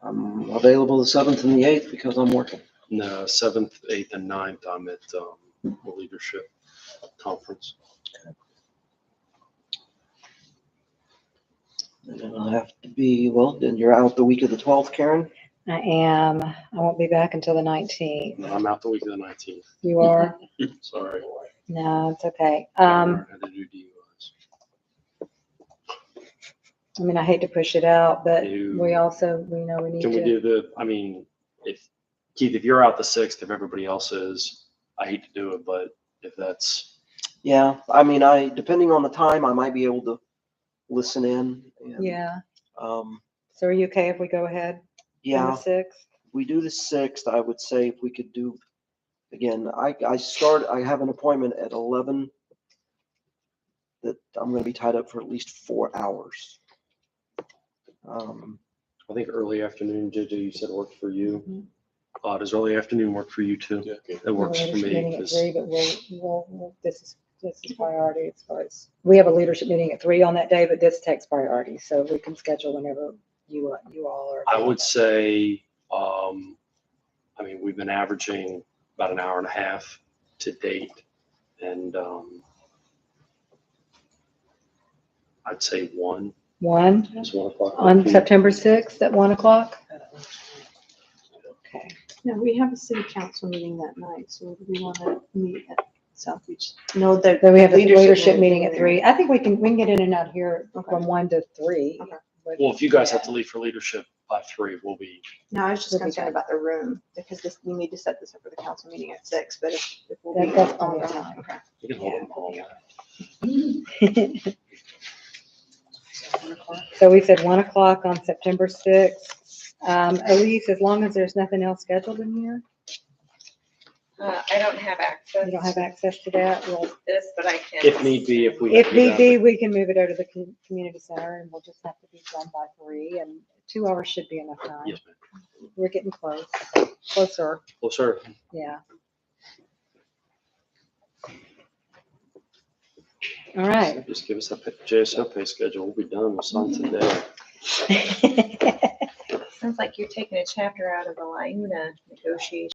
I'm available the 7th and the 8th because I'm working. No, 7th, 8th, and 9th, I'm at the leadership conference. And it'll have to be, well, then you're out the week of the 12th, Karen? I am. I won't be back until the 19th. No, I'm out the week of the 19th. You are? Sorry. No, it's okay. Learn how to do DUIs. I mean, I hate to push it out, but You- we also, we know we need Can we to. do if Keith, if you're out the 6th, if everybody else is, I hate to do it, but if that's, Yeah, I mean, depending on the time, I might be able to listen in. And, Yeah. Um, So are you okay if we go ahead? On yeah, the 6th? if we do the 6th, I would say if we could do, again, I have an appointment at 11 that I'm gonna be tied up for at least 4 hours. I think early afternoon, JJ, you said worked for you. Mhm. Does early afternoon work for you too? Yeah. That works We for have a leadership me. meeting at 'Cause 3, but this is priority as far as, we have a leadership meeting at 3 on that day, but this takes priority, so we can schedule whenever you all are. I would say, we've been averaging about an hour and a half to date. And I'd say 1 1 is 1 o'clock. on September 6th at 1 o'clock? Okay. No, we have a city council meeting that night, so we want to meet at South Beach. No, that. Then we have a leadership meeting at 3. I think we can get in and out here Okay. from 1 to 3. Okay. but- Well, if you guys have yeah. to leave for leadership by 3, we'll be, No, I was just We'll be concerned done. about the room, because we need to set this up for the council meeting at 6, but if we'll be. That's plenty of time. Okay. we can hold Yeah, them all. So we said 1 o'clock on September 6th. Elise, as long as there's nothing else scheduled in here, I don't have access you don't have access to that, well, to this, but I can. If need be, if we. if need be, we can move it over to the community center and we'll just have to be done by 3, and 2 hours should be enough time. Yes, ma'am. We're getting closer, Well, sir, yeah. All right. just give us a JSO pay schedule. We'll be done with some today. Sounds like you're taking a chapter out of the LIUNA negotiation.